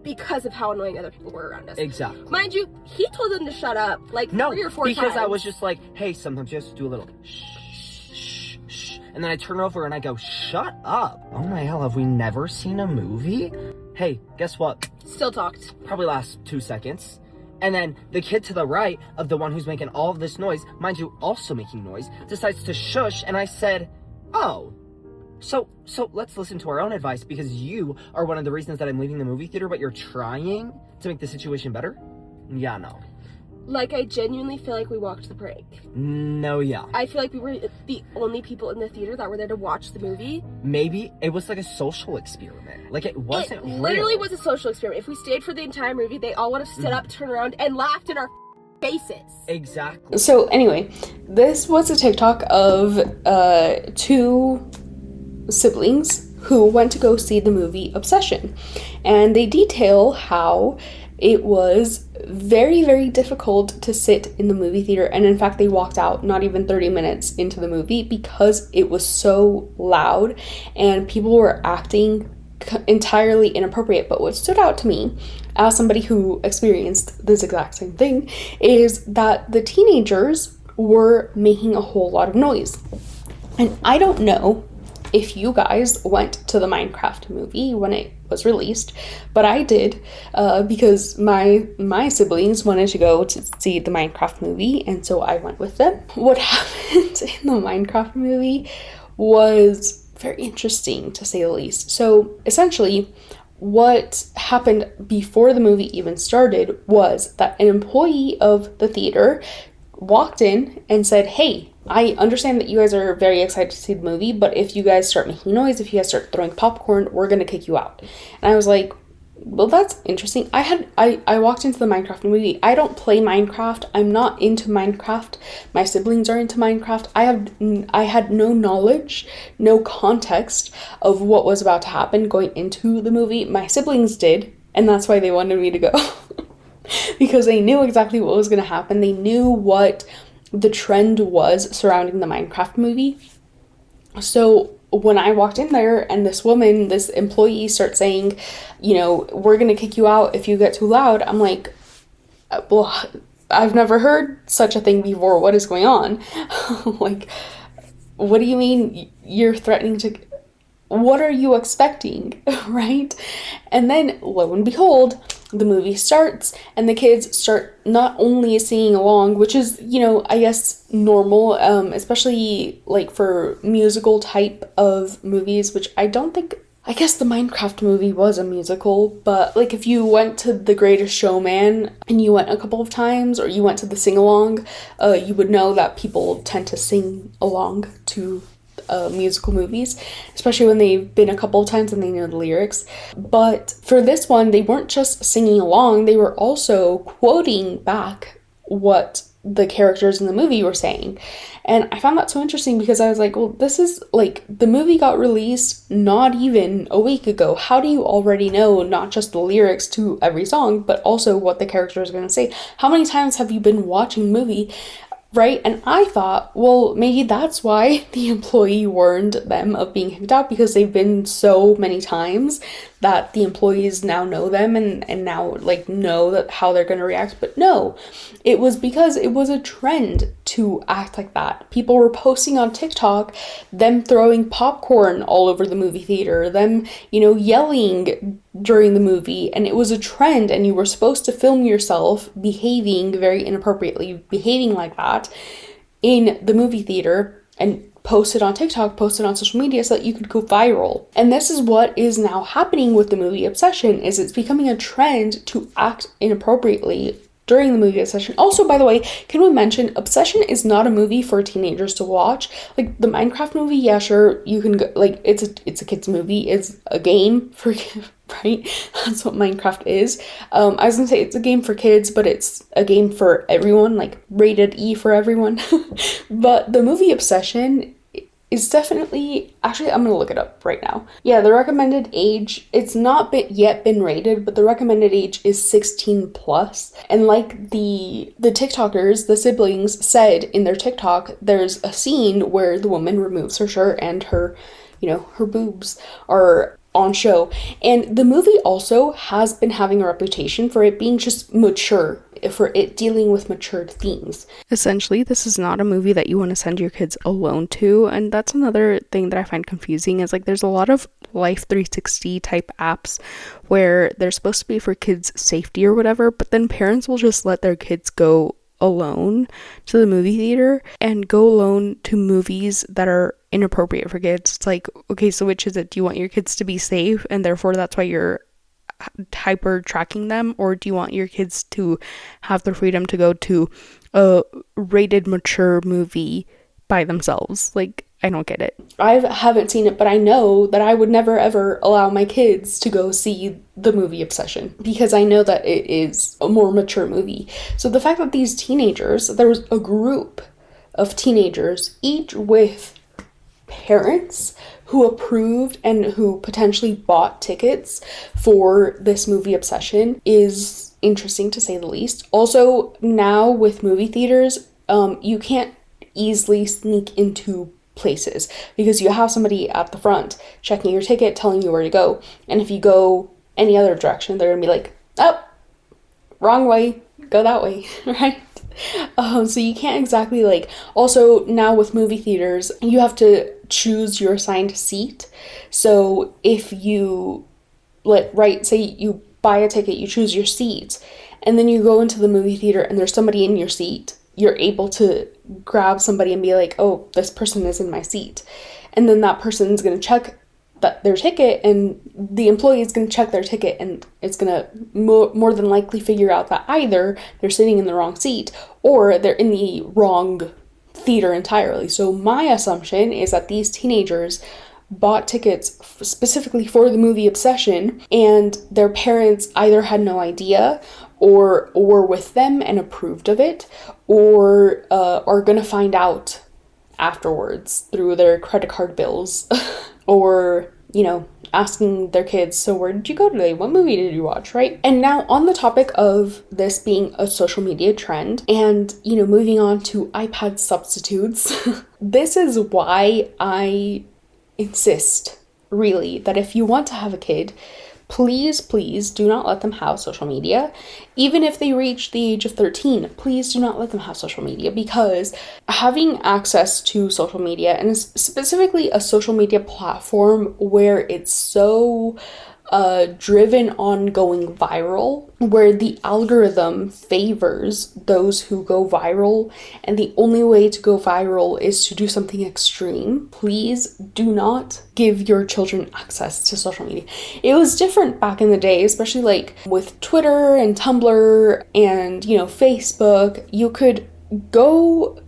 Speaker 10: because of how annoying other people were around us.
Speaker 9: Exactly.
Speaker 10: Mind you, he told them to shut up like 3 or 4 times.
Speaker 9: because I was just like, hey, sometimes you have to do a little shh. And then I turn over and I go, shut up. Oh my hell, have we never seen a movie? Hey, guess what?
Speaker 10: Still talked.
Speaker 9: Probably last 2 seconds. And then the kid to the right of the one who's making all of this noise, mind you, also making noise, decides to shush. And I said, oh, so let's listen to our own advice because you are one of the reasons that I'm leaving the movie theater, but you're trying to make the situation better? Yeah, no.
Speaker 10: Like, I genuinely feel like we walked the prank.
Speaker 9: No, yeah.
Speaker 10: I feel like we were the only people in the theater that were there to watch the movie.
Speaker 9: Maybe it was like a social experiment. Like, it wasn't
Speaker 10: It literally
Speaker 9: real.
Speaker 10: was a social experiment. If we stayed for the entire movie, they all would have stood up, turned around, and laughed in our faces.
Speaker 9: Exactly.
Speaker 1: So anyway, this was a TikTok of 2 siblings who went to go see the movie Obsession. And they detail how it was very, very difficult to sit in the movie theater. And in fact, they walked out not even 30 minutes into the movie because it was so loud and people were acting entirely inappropriate. But what stood out to me as somebody who experienced this exact same thing is that the teenagers were making a whole lot of noise. And I don't know if you guys went to the Minecraft movie when it was released, but I did because my siblings wanted to go to see the Minecraft movie, and so I went with them. What happened in the Minecraft movie was very interesting, to say the least. So essentially, what happened before the movie even started was that an employee of the theater walked in and said, hey, I understand that you guys are very excited to see the movie, but if you guys start making noise, if you guys start throwing popcorn, we're going to kick you out. And I was like, well, that's interesting. I walked into the Minecraft movie. I don't play Minecraft. I'm not into Minecraft. My siblings are into Minecraft. I had no knowledge, no context of what was about to happen going into the movie. My siblings did, and that's why they wanted me to go. Because they knew exactly what was going to happen. They knew what the trend was surrounding the Minecraft movie. So when I walked in there and this employee starts saying, we're going to kick you out if you get too loud, I'm like, well, I've never heard such a thing before. What is going on? Like, what do you mean you're threatening to... What are you expecting, right? And then, lo and behold, the movie starts and the kids start not only singing along, which is, I guess normal, especially like for musical type of movies, which I guess the Minecraft movie was a musical, but like if you went to The Greatest Showman and you went a couple of times, or you went to the sing-along, you would know that people tend to sing along to musical movies, especially when they've been a couple of times and they know the lyrics. But for this one, they weren't just singing along, they were also quoting back what the characters in the movie were saying. And I found that so interesting because I was like, well, this is like, the movie got released not even a week ago. How do you already know not just the lyrics to every song, but also what the character is going to say? How many times have you been watching the movie? Right? And I thought, well, maybe that's why the employee warned them of being kicked out, because they've been so many times that the employees now know them and now like know that how they're going to react. But no, it was because it was a trend to act like that. People were posting on TikTok, them throwing popcorn all over the movie theater, them, yelling during the movie, and it was a trend, and you were supposed to film yourself behaving very inappropriately, behaving like that in the movie theater and post it on TikTok, post it on social media so that you could go viral. And this is what is now happening with the movie Obsession, is it's becoming a trend to act inappropriately during the movie Obsession. Also, by the way, can we mention, Obsession is not a movie for teenagers to watch. Like, the Minecraft movie, yeah, sure, you can go, like, it's a kid's movie, it's a game for right? That's what Minecraft is. I was gonna say it's a game for kids, but it's a game for everyone, like rated E for everyone. But the movie Obsession is definitely, actually, I'm gonna look it up right now. Yeah, the recommended age, it's not yet been rated, but the recommended age is 16 plus. And like the TikTokers, the siblings said in their TikTok, there's a scene where the woman removes her shirt and her boobs are on show. And the movie also has been having a reputation for it being just mature, for it dealing with mature themes. Essentially, this is not a movie that you want to send your kids alone to, and that's another thing that I find confusing, is like there's a lot of Life 360 type apps where they're supposed to be for kids' safety or whatever, but then parents will just let their kids go alone to the movie theater and go alone to movies that are inappropriate for kids. It's like, okay, so which is it? Do you want your kids to be safe and therefore that's why you're hyper tracking them, or do you want your kids to have the freedom to go to a rated mature movie by themselves? Like, I don't get it. I haven't seen it, but I know that I would never ever allow my kids to go see the movie Obsession because I know that it is a more mature movie. So the fact that these teenagers, there was a group of teenagers, each with parents who approved and who potentially bought tickets for this movie Obsession, is interesting to say the least. Also, now with movie theaters, you can't easily sneak into places because you have somebody at the front checking your ticket, telling you where to go. And if you go any other direction, they're gonna be like, oh, wrong way, go that way, right? So you can't exactly like, also now with movie theaters, you have to choose your assigned seat. So if you say you buy a ticket, you choose your seat, and then you go into the movie theater and there's somebody in your seat, you're able to grab somebody and be like, oh, this person is in my seat. And then that person's going to check their ticket, and the employee is going to check their ticket, and it's going to more than likely figure out that either they're sitting in the wrong seat or they're in the wrong theater entirely. So my assumption is that these teenagers bought tickets specifically for the movie Obsession, and their parents either had no idea or were with them and approved of it, or are going to find out afterwards through their credit card bills or, you know, asking their kids, so where did you go today? What movie did you watch, right? And now on the topic of this being a social media trend and, you know, moving on to iPad substitutes, this is why I insist, really, that if you want to have a kid, please do not let them have social media. Even if they reach the age of 13, please do not let them have social media, because having access to social media, and specifically a social media platform where it's so driven on going viral, where the algorithm favors those who go viral, and the only way to go viral is to do something extreme, please do not give your children access to social media. It was different back in the day, especially like with Twitter and Tumblr and, you know, Facebook. You could go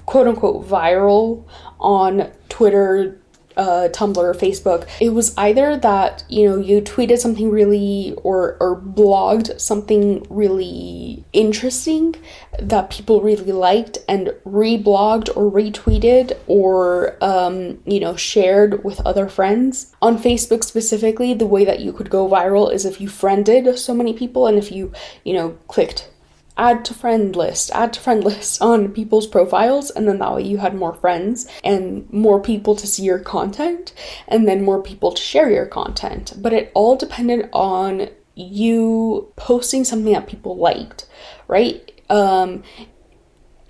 Speaker 1: quote unquote viral on Twitter, Tumblr, Facebook. It was either that, you know, you tweeted something really or blogged something really interesting that people really liked and reblogged or retweeted or you know, shared with other friends. On Facebook specifically, the way that you could go viral is if you friended so many people, and if you know, clicked add to friend list on people's profiles, and then that way you had more friends and more people to see your content, and then more people to share your content. But it all depended on you posting something that people liked, right? And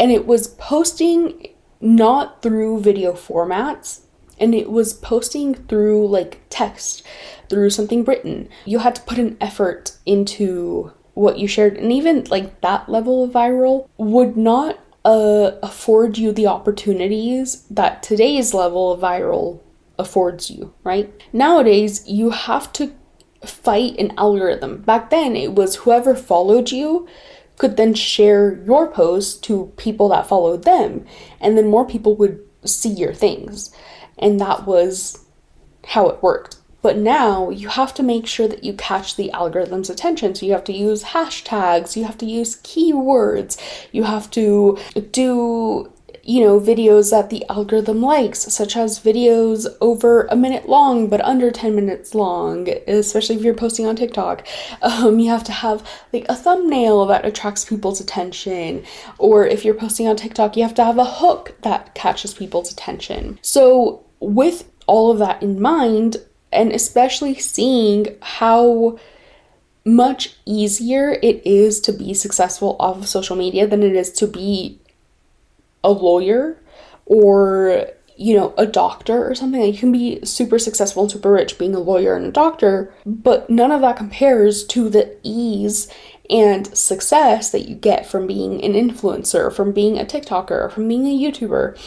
Speaker 1: it was posting not through video formats, and it was posting through like text, through something written. You had to put an effort into what you shared, and even like that level of viral would not afford you the opportunities that today's level of viral affords you, right? Nowadays, you have to fight an algorithm. Back then, it was whoever followed you could then share your post to people that followed them, and then more people would see your things, and that was how it worked. But now you have to make sure that you catch the algorithm's attention. So you have to use hashtags, you have to use keywords, you have to do, you know, videos that the algorithm likes, such as videos over a minute long but under 10 minutes long, especially if you're posting on TikTok. You have to have like a thumbnail that attracts people's attention, or if you're posting on TikTok, you have to have a hook that catches people's attention. So with all of that in mind, and especially seeing how much easier it is to be successful off of social media than it is to be a lawyer or, you know, a doctor or something. Like, you can be super successful and super rich being a lawyer and a doctor, but none of that compares to the ease and success that you get from being an influencer, from being a TikToker, from being a YouTuber.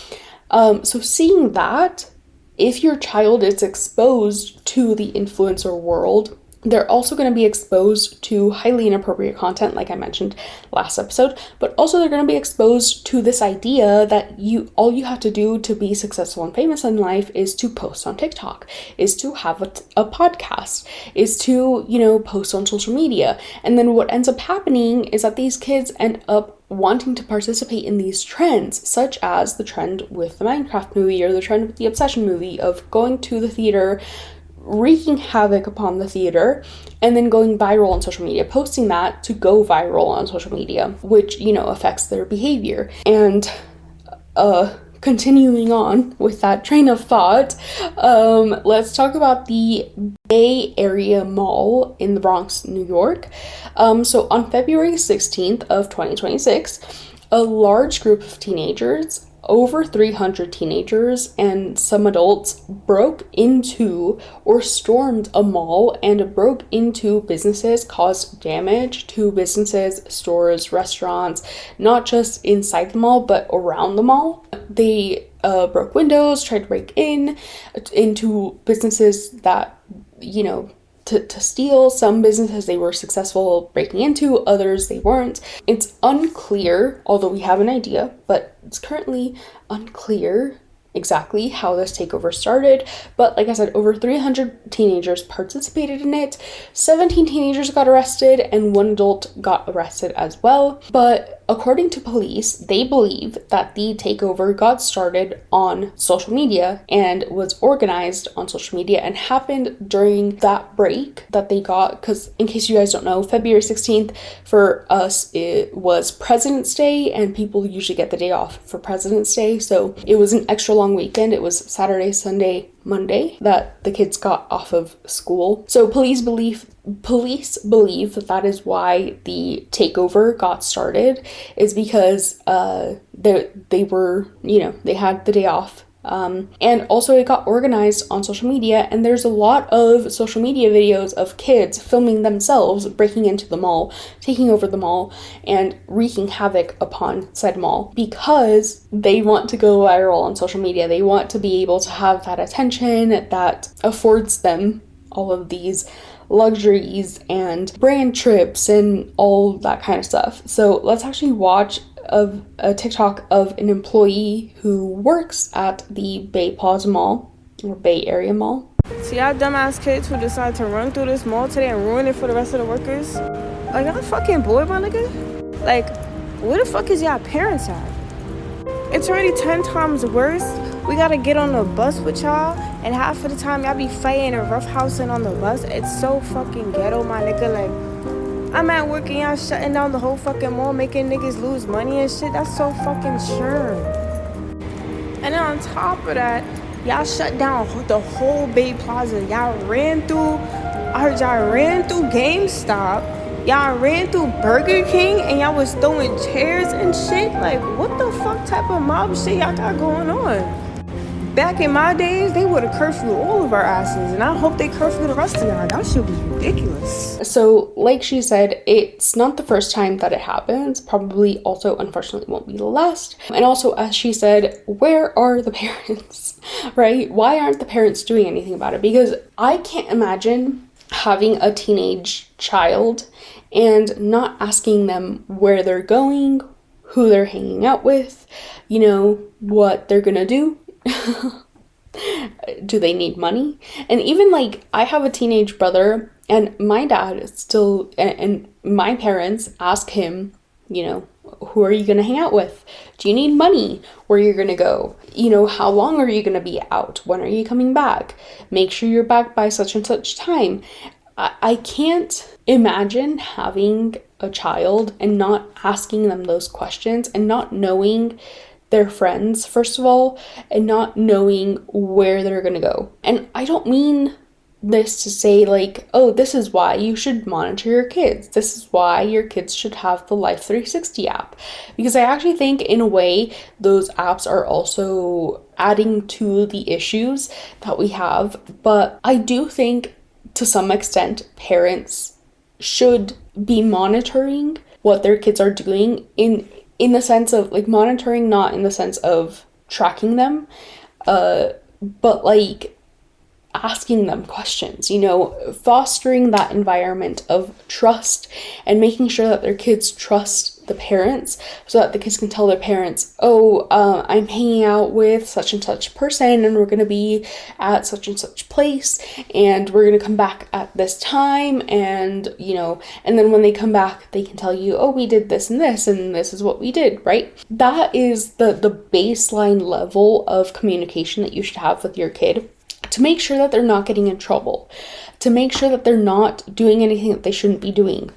Speaker 1: So seeing that, if your child is exposed to the influencer world, they're also going to be exposed to highly inappropriate content, like I mentioned last episode, but also they're going to be exposed to this idea that all you have to do to be successful and famous in life is to post on TikTok, is to have a podcast, is to, you know, post on social media. And then what ends up happening is that these kids end up wanting to participate in these trends, such as the trend with the Minecraft movie or the trend with the Obsession movie of going to the theater, wreaking havoc upon the theater, and then going viral on social media, posting that to go viral on social media, which, you know, affects their behavior. And continuing on with that train of thought, let's talk about the Bay Area Mall in the Bronx, New York. So on February 16th of 2026, a large group of teenagers, over 300 teenagers and some adults, broke into or stormed a mall and broke into businesses, caused damage to businesses, stores, restaurants, not just inside the mall, but around the mall. They broke windows, tried to break into businesses that, you know, to steal. Some businesses they were successful breaking into, others they weren't. It's unclear, although we have an idea, but it's currently unclear exactly how this takeover started. But like I said, over 300 teenagers participated in it. 17 teenagers got arrested and 1 adult got arrested as well. But according to police, they believe that the takeover got started on social media and was organized on social media and happened during that break that they got. Because in case you guys don't know, February 16th for us, it was President's Day, and people usually get the day off for President's Day. So it was an extra long weekend. It was Saturday, Sunday, Monday that the kids got off of school. So police believe that that is why the takeover got started, is because they were, you know, they had the day off. And also it got organized on social media, and there's a lot of social media videos of kids filming themselves breaking into the mall, taking over the mall, and wreaking havoc upon said mall because they want to go viral on social media. They want to be able to have that attention that affords them all of these luxuries and brand trips and all that kind of stuff. So let's actually watch a TikTok of an employee who works at the Bay Plaza Mall or Bay Area Mall.
Speaker 5: See, y'all dumbass kids who decide to run through this mall today and ruin it for the rest of the workers. Like, y'all fucking bored, my nigga? Like, where the fuck is y'all parents at? It's already 10 times worse. We gotta get on the bus with y'all, and half of the time y'all be fighting and roughhousing on the bus. It's so fucking ghetto, my nigga. Like, I'm at work and y'all shutting down the whole fucking mall, making niggas lose money and shit. That's so fucking churn. And then on top of that, y'all shut down the whole Bay Plaza. Y'all ran through, I heard y'all ran through GameStop. Y'all ran through Burger King and y'all was throwing chairs and shit. Like, what the fuck type of mob shit y'all got going on? Back in my days, they would have curfewed all of our asses, and I hope they curfew the rest of y'all. That shit was ridiculous.
Speaker 1: So, like she said, it's not the first time that it happens. Probably also, unfortunately, won't be the last. And also, as she said, where are the parents, right? Why aren't the parents doing anything about it? Because I can't imagine having a teenage child and not asking them where they're going, who they're hanging out with, you know, what they're gonna do. Do they need money? And even like, I have a teenage brother, and my dad is still, and my parents ask him, you know, who are you gonna hang out with? Do you need money? Where you're gonna go? You know, how long are you gonna be out? When are you coming back? Make sure you're back by such and such time. I can't imagine having a child and not asking them those questions and not knowing their friends, first of all, and not knowing where they're gonna go. And I don't mean this to say like, oh, this is why you should monitor your kids. This is why your kids should have the Life 360 app. Because I actually think in a way those apps are also adding to the issues that we have. But I do think to some extent parents should be monitoring what their kids are doing in the sense of like monitoring, not in the sense of tracking them, but like asking them questions, you know, fostering that environment of trust and making sure that their kids trust the parents so that the kids can tell their parents, oh, I'm hanging out with such and such person and we're going to be at such and such place and we're going to come back at this time, and you know, and then when they come back they can tell you, oh, we did this and this is what we did, right? That is the baseline level of communication that you should have with your kid, to make sure that they're not getting in trouble, to make sure that they're not doing anything that they shouldn't be doing,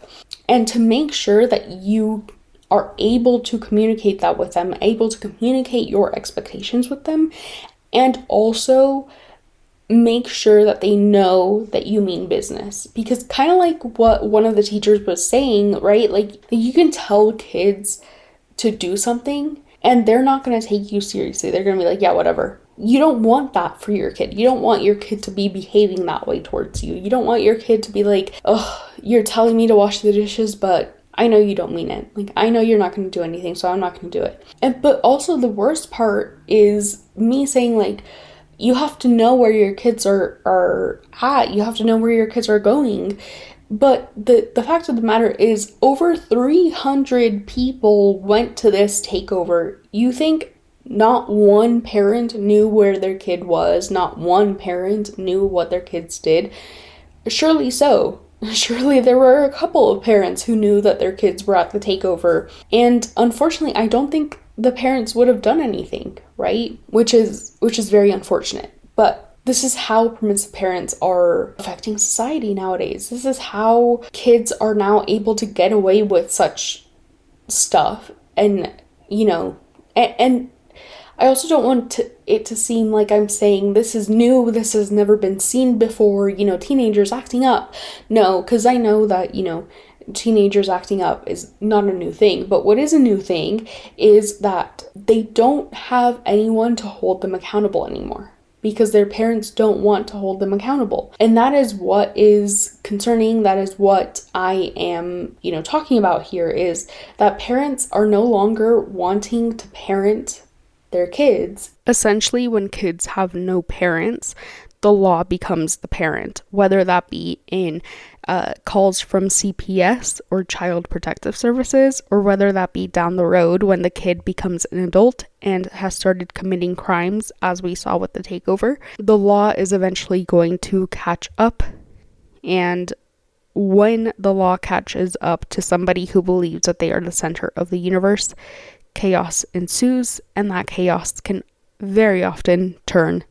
Speaker 1: and to make sure that you are able to communicate that with them, able to communicate your expectations with them, and also make sure that they know that you mean business. Because kind of like what one of the teachers was saying, right? Like, you can tell kids to do something and they're not going to take you seriously. They're going to be like, yeah, whatever. You don't want that for your kid. You don't want your kid to be behaving that way towards you. You don't want your kid to be like, oh, you're telling me to wash the dishes, but I know you don't mean it. Like, I know you're not going to do anything, so I'm not going to do it. But also the worst part is me saying, like, you have to know where your kids are at. You have to know where your kids are going. But the fact of the matter is, over 300 people went to this takeover. You think not one parent knew where their kid was? Not one parent knew what their kids did? Surely so. Surely there were a couple of parents who knew that their kids were at the takeover. And unfortunately, I don't think the parents would have done anything, right? Which is very unfortunate. But this is how permissive parents are affecting society nowadays. This is how kids are now able to get away with such stuff. And, you know, and I also don't want it to seem like I'm saying this is new, this has never been seen before, you know, teenagers acting up. No, because I know that, you know, teenagers acting up is not a new thing. But what is a new thing is that they don't have anyone to hold them accountable anymore, because their parents don't want to hold them accountable. And that is what is concerning. That is what I am, you know, talking about here, is that parents are no longer wanting to parent their kids. Essentially, when kids have no parents, the law becomes the parent, whether that be in calls from CPS or Child Protective Services, or whether that be down the road when the kid becomes an adult and has started committing crimes, as we saw with the takeover. The law is eventually going to catch up, and when the law catches up to somebody who believes that they are the center of the universe, chaos ensues, and that chaos can very often turn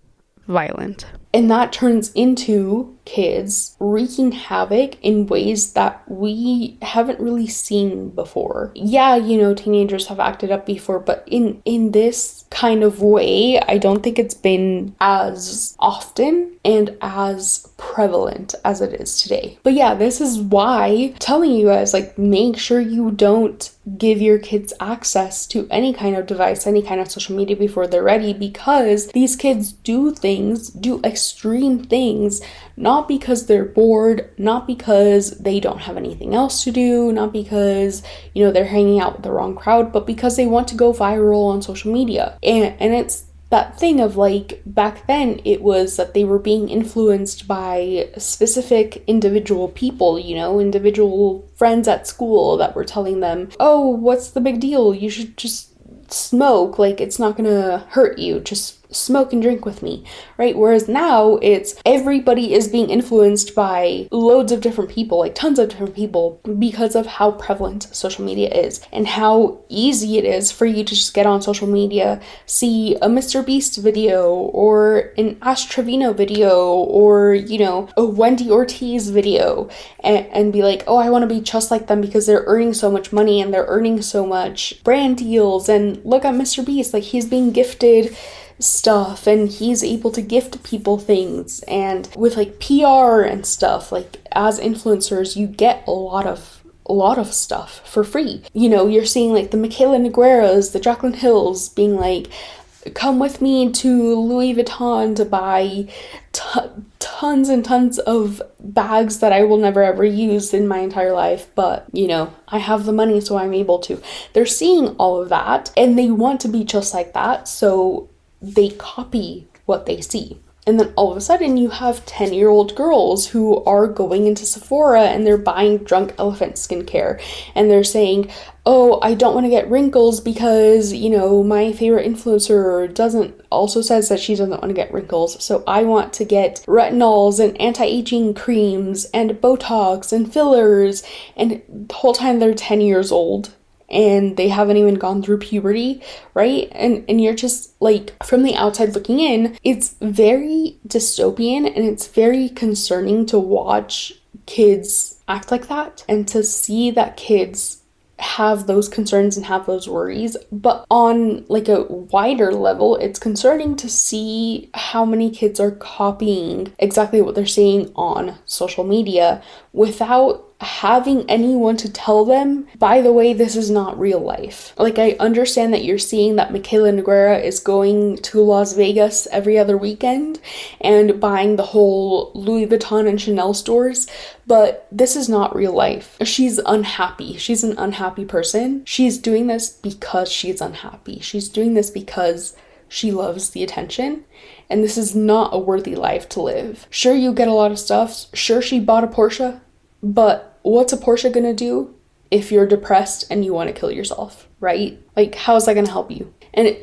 Speaker 1: violent. And that turns into kids wreaking havoc in ways that we haven't really seen before. Yeah, you know, teenagers have acted up before, but in this kind of way, I don't think it's been as often and as prevalent as it is today. But yeah, this is why I'm telling you guys, like, make sure you don't give your kids access to any kind of device, any kind of social media before they're ready, because these kids do extreme things, not because they're bored, not because they don't have anything else to do, not because, you know, they're hanging out with the wrong crowd, but because they want to go viral on social media. And it's that thing of, like, back then it was that they were being influenced by specific individual people, you know, individual friends at school that were telling them, oh, what's the big deal? You should just smoke, like, it's not gonna hurt you, just smoke and drink with me, right? Whereas now it's everybody is being influenced by loads of different people, like tons of different people, because of how prevalent social media is and how easy it is for you to just get on social media, see a Mr. Beast video or an Ash Trevino video or, you know, a Wendy Ortiz video and be like, oh, I want to be just like them because they're earning so much money and they're earning so much brand deals, and look at Mr. Beast, like, he's being gifted stuff and he's able to gift people things, and with like PR and stuff, like, as influencers you get a lot of stuff for free. You know, you're seeing like the Michaela Negueras, the Jaclyn Hills being like, come with me to Louis Vuitton to buy tons and tons of bags that I will never ever use in my entire life, but, you know, I have the money so I'm able to. They're seeing all of that and they want to be just like that, so they copy what they see. And then all of a sudden you have 10-year-old girls who are going into Sephora and they're buying Drunk Elephant skincare. And they're saying, oh, I don't want to get wrinkles because, you know, my favorite influencer also says that she doesn't want to get wrinkles. So I want to get retinols and anti-aging creams and Botox and fillers. And the whole time they're 10 years old. And they haven't even gone through puberty, right? And you're just like, from the outside looking in, it's very dystopian and it's very concerning to watch kids act like that and to see that kids have those concerns and have those worries. But on like a wider level, it's concerning to see how many kids are copying exactly what they're seeing on social media without having anyone to tell them, by the way, this is not real life. Like, I understand that you're seeing that Michaela Noguera is going to Las Vegas every other weekend and buying the whole Louis Vuitton and Chanel stores, but this is not real life. She's unhappy. She's an unhappy person. She's doing this because she's unhappy. She's doing this because she loves the attention, and this is not a worthy life to live. Sure, you get a lot of stuff. Sure, she bought a Porsche, but what's a Porsche gonna do if you're depressed and you want to kill yourself, right? Like, how is that gonna help you? And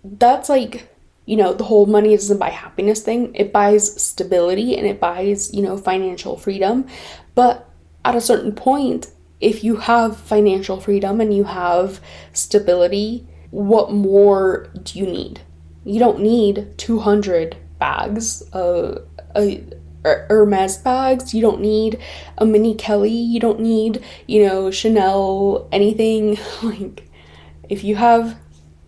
Speaker 1: that's like, you know, the whole money doesn't buy happiness thing. It buys stability and it buys, you know, financial freedom. But at a certain point, if you have financial freedom and you have stability, what more do you need? You don't need 200 bags, Hermes bags. You don't need a mini Kelly. You don't need, you know, Chanel, anything. Like, if you have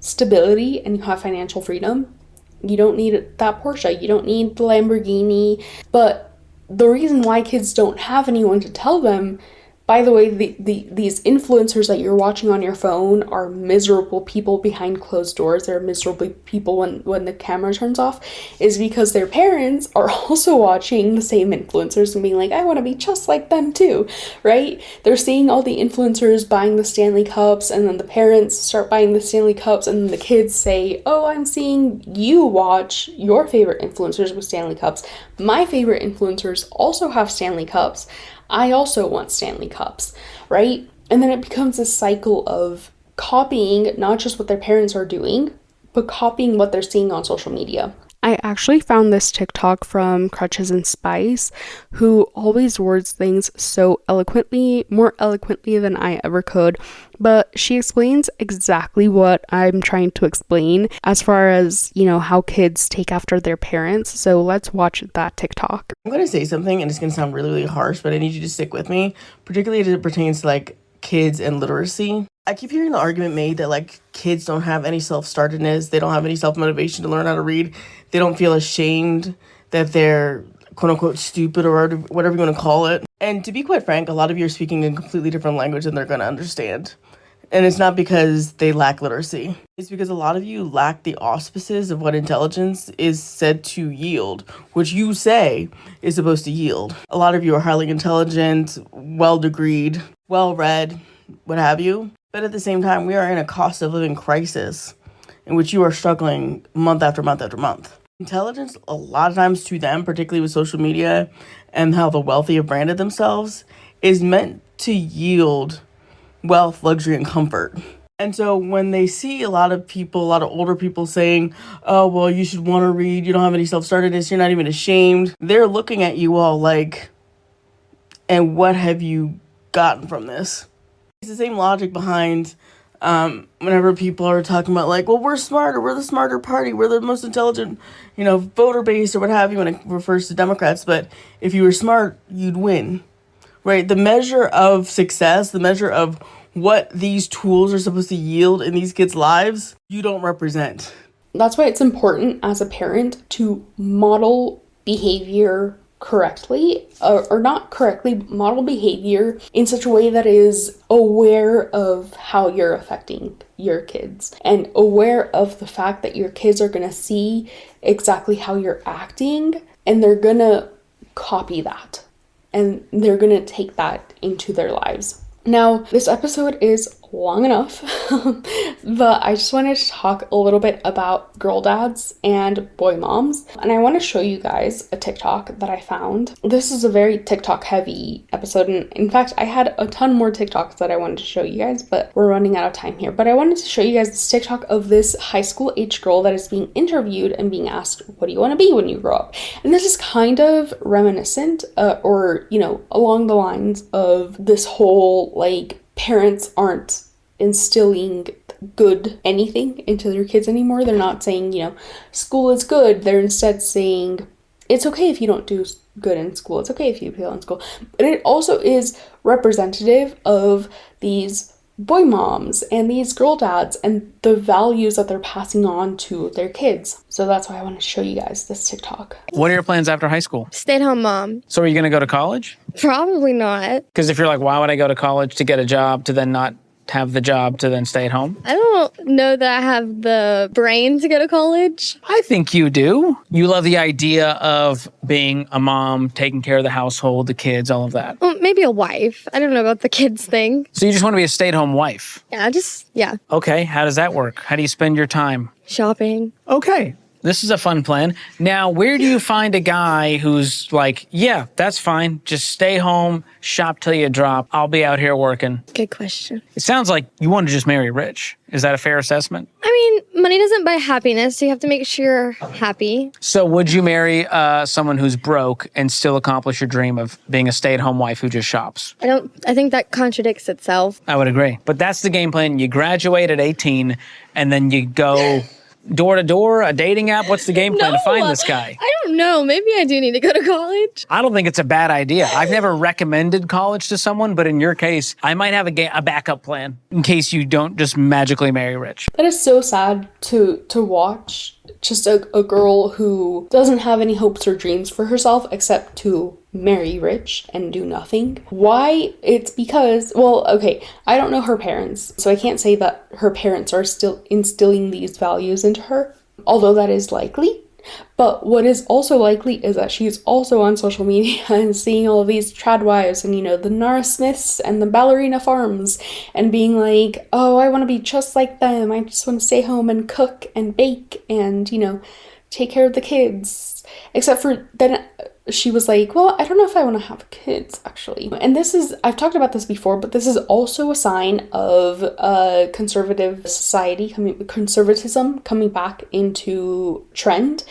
Speaker 1: stability and you have financial freedom, you don't need that Porsche. You don't need the Lamborghini. But the reason why kids don't have anyone to tell them, by the way, these influencers that you're watching on your phone are miserable people behind closed doors. They're miserable people when the camera turns off, is because their parents are also watching the same influencers and being like, I want to be just like them too, right? They're seeing all the influencers buying the Stanley Cups, and then the parents start buying the Stanley Cups, and then the kids say, oh, I'm seeing you watch your favorite influencers with Stanley Cups. My favorite influencers also have Stanley Cups. I also want Stanley Cups, right? And then it becomes a cycle of copying not just what their parents are doing, but copying what they're seeing on social media. I actually found this TikTok from Crutches and Spice, who always words things so eloquently, more eloquently than I ever could, but she explains exactly what I'm trying to explain as far as, you know, how kids take after their parents. So let's watch that TikTok.
Speaker 11: I'm going to say something, and it's going to sound really, really harsh, but I need you to stick with me, particularly as it pertains to, like, kids and literacy. I keep hearing the argument made that, like, kids don't have any self-startedness, they don't have any self-motivation to learn how to read, they don't feel ashamed that they're quote-unquote stupid or whatever you want to call it. And to be quite frank, a lot of you are speaking a completely different language than they're going to understand. And it's not because they lack literacy. It's because a lot of you lack the auspices of what intelligence is said to yield, which you say is supposed to yield. A lot of you are highly intelligent, well-degreed, well-read, what have you. But at the same time, we are in a cost of living crisis in which you are struggling month after month after month. Intelligence, a lot of times to them, particularly with social media and how the wealthy have branded themselves, is meant to yield wealth, luxury, and comfort. And so when they see a lot of people, a lot of older people saying, oh, well, you should want to read, you don't have any self-startedness, you're not even ashamed, they're looking at you all like, and what have you gotten from this? It's the same logic behind whenever people are talking about, like, well, we're smarter, we're the smarter party, we're the most intelligent, you know, voter base or what have you, when it refers to Democrats. But if you were smart, you'd win, right? The measure of success, the measure of what these tools are supposed to yield in these kids' lives, you don't represent.
Speaker 1: That's why it's important as a parent to model behavior correctly, or not correctly, model behavior in such a way that is aware of how you're affecting your kids and aware of the fact that your kids are going to see exactly how you're acting, and they're going to copy that and they're going to take that into their lives. Now, this episode is long enough, but I just wanted to talk a little bit about girl dads and boy moms. And I want to show you guys a TikTok that I found. This is a very TikTok heavy episode. And in fact, I had a ton more TikToks that I wanted to show you guys, but we're running out of time here. But I wanted to show you guys this TikTok of this high school age girl that is being interviewed and being asked, what do you want to be when you grow up? And this is kind of reminiscent or, you know, along the lines of this whole, like, parents aren't instilling good anything into their kids anymore. They're not saying, you know, school is good. They're instead saying, it's okay if you don't do good in school. It's okay if you fail in school. But it also is representative of these boy moms and these girl dads and the values that they're passing on to their kids. So that's why I want to show you guys this TikTok.
Speaker 12: What are your plans after high school?
Speaker 13: Stay-at-home mom.
Speaker 12: So are you going to go to college?
Speaker 13: Probably not.
Speaker 12: Because if you're like, why would I go to college to get a job to then not have the job to then stay at home?
Speaker 13: I don't know that I have the brain to go to college.
Speaker 12: I think you do. You love the idea of being a mom, taking care of the household, the kids, all of that.
Speaker 13: Well, maybe a wife. I don't know about the kids thing.
Speaker 12: So you just want to be a stay-at-home wife?
Speaker 13: Yeah.
Speaker 12: Okay, how does that work? How do you spend your time?
Speaker 13: Shopping.
Speaker 12: Okay. This is a fun plan. Now, where do you find a guy who's like, yeah, that's fine. Just stay home, shop till you drop. I'll be out here working.
Speaker 13: Good question.
Speaker 12: It sounds like you want to just marry rich. Is that a fair assessment?
Speaker 13: I mean, money doesn't buy happiness, so you have to make sure you're happy.
Speaker 12: So would you marry someone who's broke and still accomplish your dream of being a stay-at-home wife who just shops?
Speaker 13: I think that contradicts itself.
Speaker 12: I would agree. But that's the game plan. You graduate at 18 and then you go door to door, a dating app. What's the game plan to find this guy?
Speaker 13: I don't know. Maybe I do need to go to college.
Speaker 12: I don't think it's a bad idea. I've never recommended college to someone, but in your case, I might have a backup plan in case you don't just magically marry rich.
Speaker 1: That is so sad to watch. Just a girl who doesn't have any hopes or dreams for herself except to marry rich and do nothing. Why? It's because, well, okay, I don't know her parents, so I can't say that her parents are still instilling these values into her, although that is likely. But what is also likely is that she's also on social media and seeing all of these trad wives and, the Nara Smiths and the ballerina farms and being like, oh, I want to be just like them. I just want to stay home and cook and bake and, take care of the kids. Except for then she was like, well, I don't know if I want to have kids, actually. And I've talked about this before, but this is also a sign of a conservative society, conservatism coming back into trend.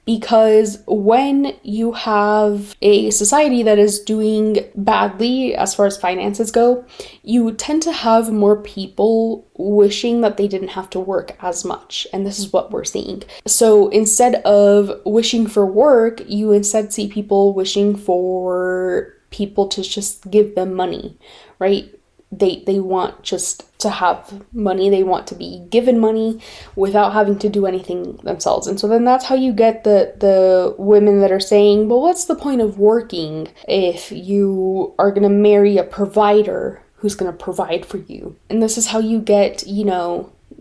Speaker 1: Because when you have a society that is doing badly as far as finances go, you tend to have more people wishing that they didn't have to work as much. And this is what we're seeing. So instead of wishing for work, you instead see people wishing for people to just give them money, right? They want just to have money. They want to be given money without having to do anything themselves. And so then that's how you get the women that are saying, well, what's the point of working if you are going to marry a provider who's going to provide for you? And this is how you get,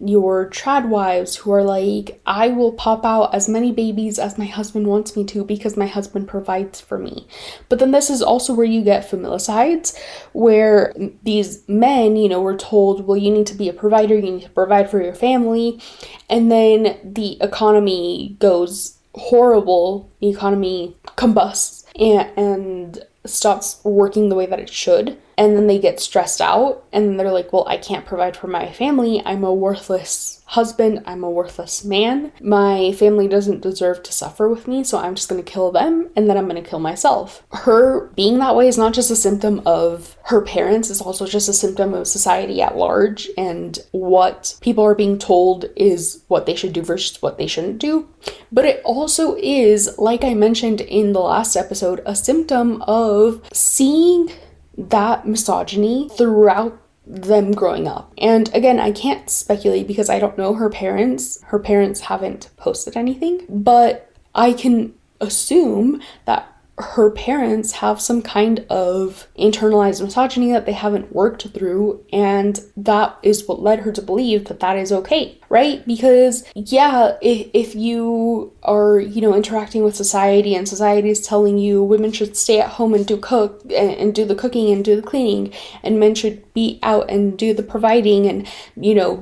Speaker 1: your trad wives who are like, I will pop out as many babies as my husband wants me to because my husband provides for me. But then this is also where you get familicides, where these men, were told, well, you need to be a provider, you need to provide for your family. And then the economy goes horrible, the economy combusts and stops working the way that it should. And then they get stressed out and they're like, well, I can't provide for my family. I'm a worthless husband. I'm a worthless man. My family doesn't deserve to suffer with me, so I'm just going to kill them and then I'm going to kill myself. Her being that way is not just a symptom of her parents, it's also just a symptom of society at large and what people are being told is what they should do versus what they shouldn't do. But it also is, like I mentioned in the last episode, a symptom of seeing that misogyny throughout them growing up. And again, I can't speculate because I don't know her parents. Her parents haven't posted anything, but I can assume that her parents have some kind of internalized misogyny that they haven't worked through, and that is what led her to believe that that is okay, right? Because yeah, if you are, interacting with society and society is telling you women should stay at home and do the cooking and do the cleaning, and men should be out and do the providing and,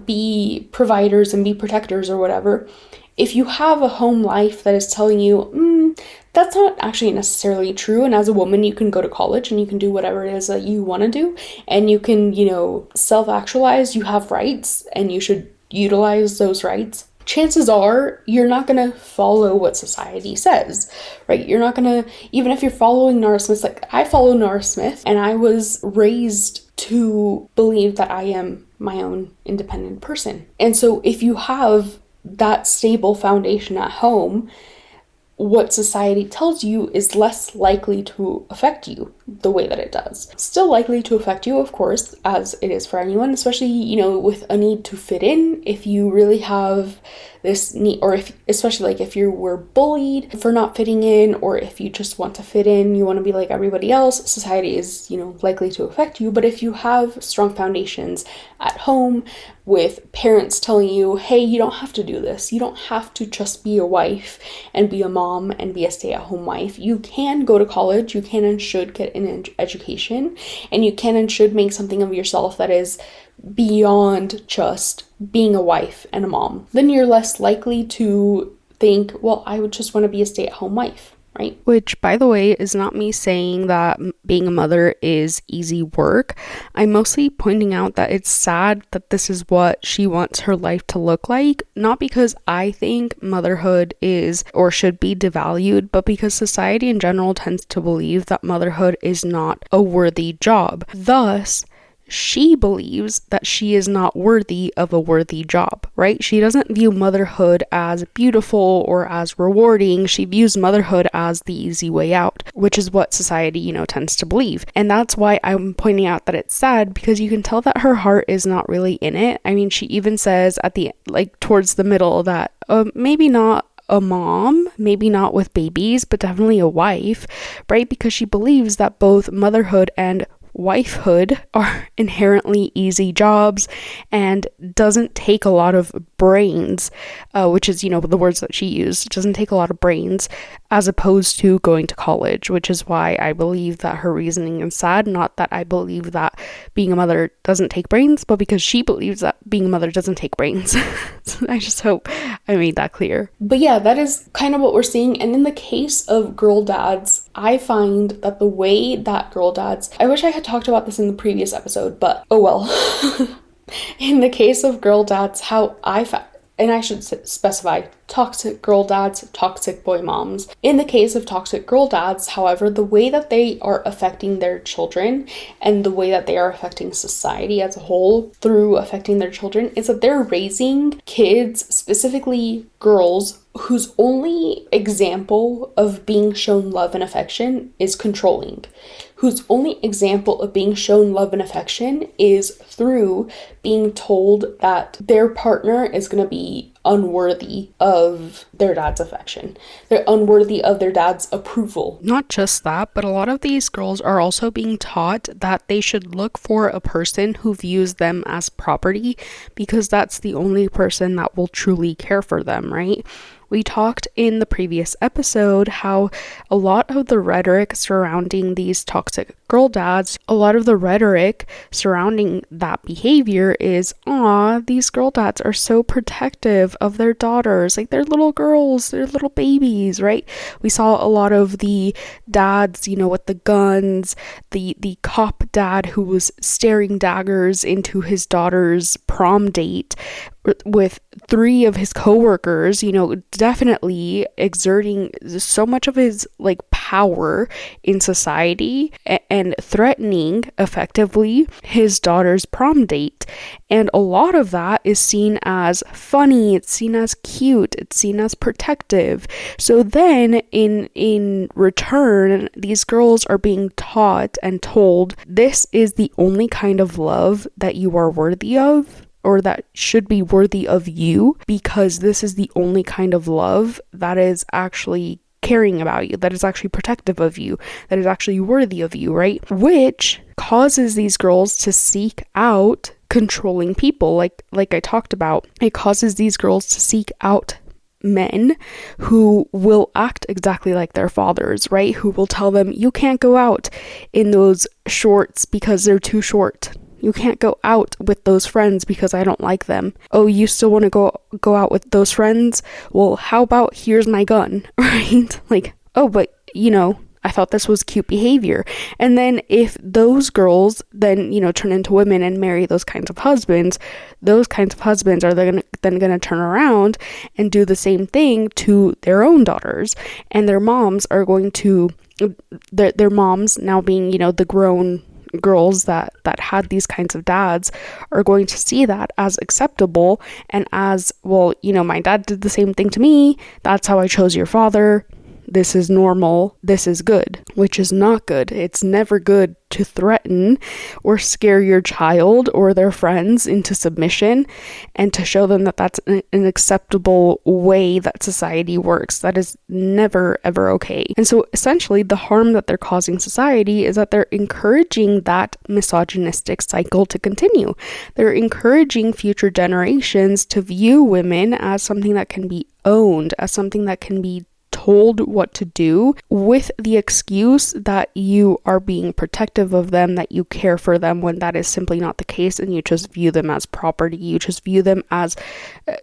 Speaker 1: be providers and be protectors or whatever. If you have a home life that is telling you, that's not actually necessarily true, and as a woman you can go to college and you can do whatever it is that you want to do, and you can, self-actualize, you have rights, and you should utilize those rights, chances are you're not going to follow what society says, right? You're not going to, even if you're following Nara Smith, like I follow Nara Smith, and I was raised to believe that I am my own independent person. And so if you have that stable foundation at home, what society tells you is less likely to affect you. the way that it does. Still likely to affect you, of course, as it is for anyone, especially, with a need to fit in. If you really have this need, or especially if you were bullied for not fitting in, or if you just want to fit in, you want to be like everybody else, society is, likely to affect you. But if you have strong foundations at home with parents telling you, hey, you don't have to do this. You don't have to just be a wife and be a mom and be a stay-at-home wife. You can go to college. You can and should get an education, and you can and should make something of yourself that is beyond just being a wife and a mom. Then you're less likely to think, well, I would just want to be a stay-at-home wife. Right? Which, by the way, is not me saying that being a mother is easy work. I'm mostly pointing out that it's sad that this is what she wants her life to look like, not because I think motherhood is or should be devalued, but because society in general tends to believe that motherhood is not a worthy job. Thus, she believes that she is not worthy of a worthy job, right? She doesn't view motherhood as beautiful or as rewarding. She views motherhood as the easy way out, which is what society, tends to believe. And that's why I'm pointing out that it's sad, because you can tell that her heart is not really in it. I mean, she even says at the, towards the middle that maybe not a mom, maybe not with babies, but definitely a wife, right? Because she believes that both motherhood and wifehood are inherently easy jobs and doesn't take a lot of brains, which is, the words that she used. It doesn't take a lot of brains, as opposed to going to college, which is why I believe that her reasoning is sad. Not that I believe that being a mother doesn't take brains, but because she believes that being a mother doesn't take brains. So I just hope I made that clear. But yeah, that is kind of what we're seeing. And in the case of girl dads, I find that the way that girl dads, I wish I had talked about this in the previous episode, but oh well. In the case of girl dads, how I found, and I should specify, toxic girl dads, toxic boy moms. In the case of toxic girl dads, however, the way that they are affecting their children and the way that they are affecting society as a whole through affecting their children is that they're raising kids, specifically girls, whose only example of being shown love and affection is controlling, whose only example of being shown love and affection is through being told that their partner is going to be unworthy of their dad's affection. They're unworthy of their dad's approval. Not just that, but a lot of these girls are also being taught that they should look for a person who views them as property, because that's the only person that will truly care for them, right? We talked in the previous episode how a lot of the rhetoric surrounding these toxic girl dads, a lot of the rhetoric surrounding that behavior is, these girl dads are so protective of their daughters, like they're little girls, they're little babies, right? We saw a lot of the dads, with the guns, the cop dad who was staring daggers into his daughter's prom date with 3 of his coworkers, definitely exerting so much of his power in society and threatening effectively his daughter's prom date. And a lot of that is seen as funny, it's seen as cute, it's seen as protective. So then in return, these girls are being taught and told this is the only kind of love that you are worthy of, or that should be worthy of you, because this is the only kind of love that is actually caring about you, that is actually protective of you, that is actually worthy of you, right? Which causes these girls to seek out controlling people, like I talked about. It causes these girls to seek out men who will act exactly like their fathers, right? Who will tell them, you can't go out in those shorts because they're too short. You can't go out with those friends because I don't like them. Oh, you still want to go out with those friends? Well, how about here's my gun, right? Oh, but I thought this was cute behavior. And then if those girls then, turn into women and marry those kinds of husbands are then going to turn around and do the same thing to their own daughters. And their moms are going to, their moms now being, the grown girls that had these kinds of dads are going to see that as acceptable and as, well, my dad did the same thing to me. That's how I chose your father. this is normal, this is good, which is not good. It's never good to threaten or scare your child or their friends into submission and to show them that that's an acceptable way that society works. That is never, ever okay. And so essentially the harm that they're causing society is that they're encouraging that misogynistic cycle to continue. They're encouraging future generations to view women as something that can be owned, as something that can be told what to do, with the excuse that you are being protective of them, that you care for them, when that is simply not the case, and you just view them as property. You just view them as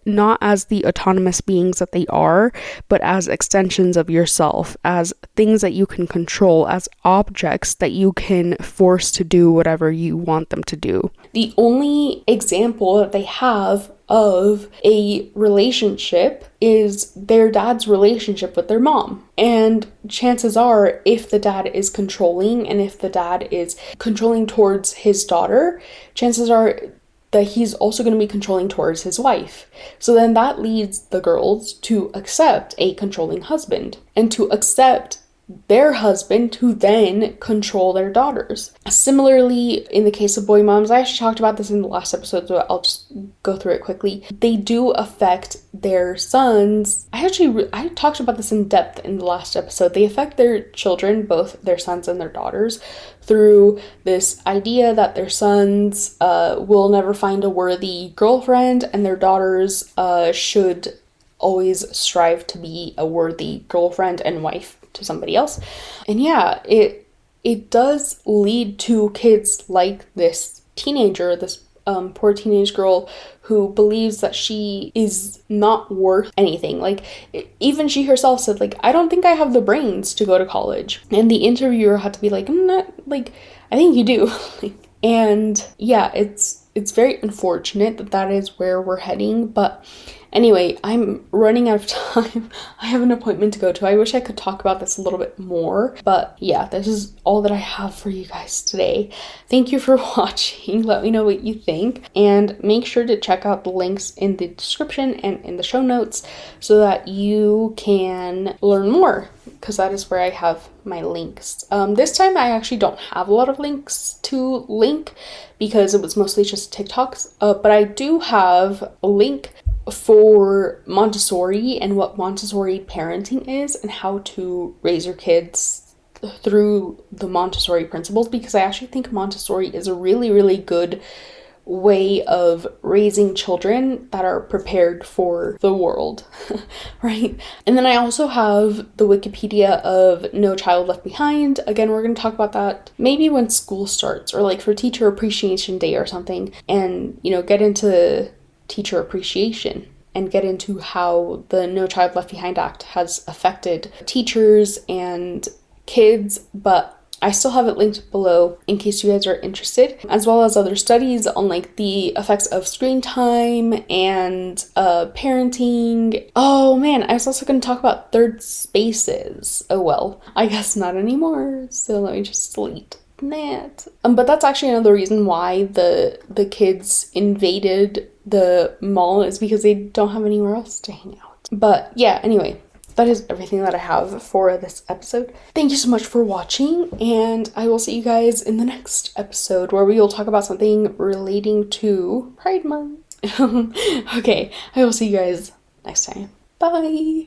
Speaker 1: not as the autonomous beings that they are, but as extensions of yourself, as things that you can control, as objects that you can force to do whatever you want them to do. The only example that they have of a relationship is their dad's relationship with their mom. And chances are, if the dad is controlling and if the dad is controlling towards his daughter, chances are that he's also going to be controlling towards his wife. So then that leads the girls to accept a controlling husband and to accept their husband to then control their daughters. Similarly, in the case of boy moms, I actually talked about this in the last episode, so I'll just go through it quickly. They do affect their sons. I talked about this in depth in the last episode. They affect their children, both their sons and their daughters, through this idea that their sons will never find a worthy girlfriend, and their daughters should always strive to be a worthy girlfriend and wife to somebody else. And yeah, it does lead to kids like this teenager, this poor teenage girl who believes that she is not worth anything. Like, even she herself said, like, I don't think I have the brains to go to college. And the interviewer had to be like, I'm not, like, I think you do. And yeah, it's very unfortunate that that is where we're heading. But anyway, I'm running out of time. I have an appointment to go to. I wish I could talk about this a little bit more. But yeah, this is all that I have for you guys today. Thank you for watching. Let me know what you think. And make sure to check out the links in the description and in the show notes so that you can learn more, because that is where I have my links. This time I actually don't have a lot of links to link because it was mostly just TikToks. But I do have a link for Montessori and what Montessori parenting is and how to raise your kids through the Montessori principles, because I actually think Montessori is a really, really good way of raising children that are prepared for the world, right? And then I also have the Wikipedia of No Child Left Behind. Again, we're going to talk about that maybe when school starts, or like for Teacher Appreciation Day or something, and, you know, get into teacher appreciation and get into how the No Child Left Behind Act has affected teachers and kids. But I still have it linked below in case you guys are interested, as well as other studies on like the effects of screen time and parenting. Oh man, I was also going to talk about third spaces. Oh well, I guess not anymore, so let me just delete that. But that's actually another reason why the kids invaded the mall, is because they don't have anywhere else to hang out. But yeah, anyway, that is everything that I have for this episode. Thank you so much for watching, and I will see you guys in the next episode where we will talk about something relating to Pride Month. Okay, I will see you guys next time. Bye!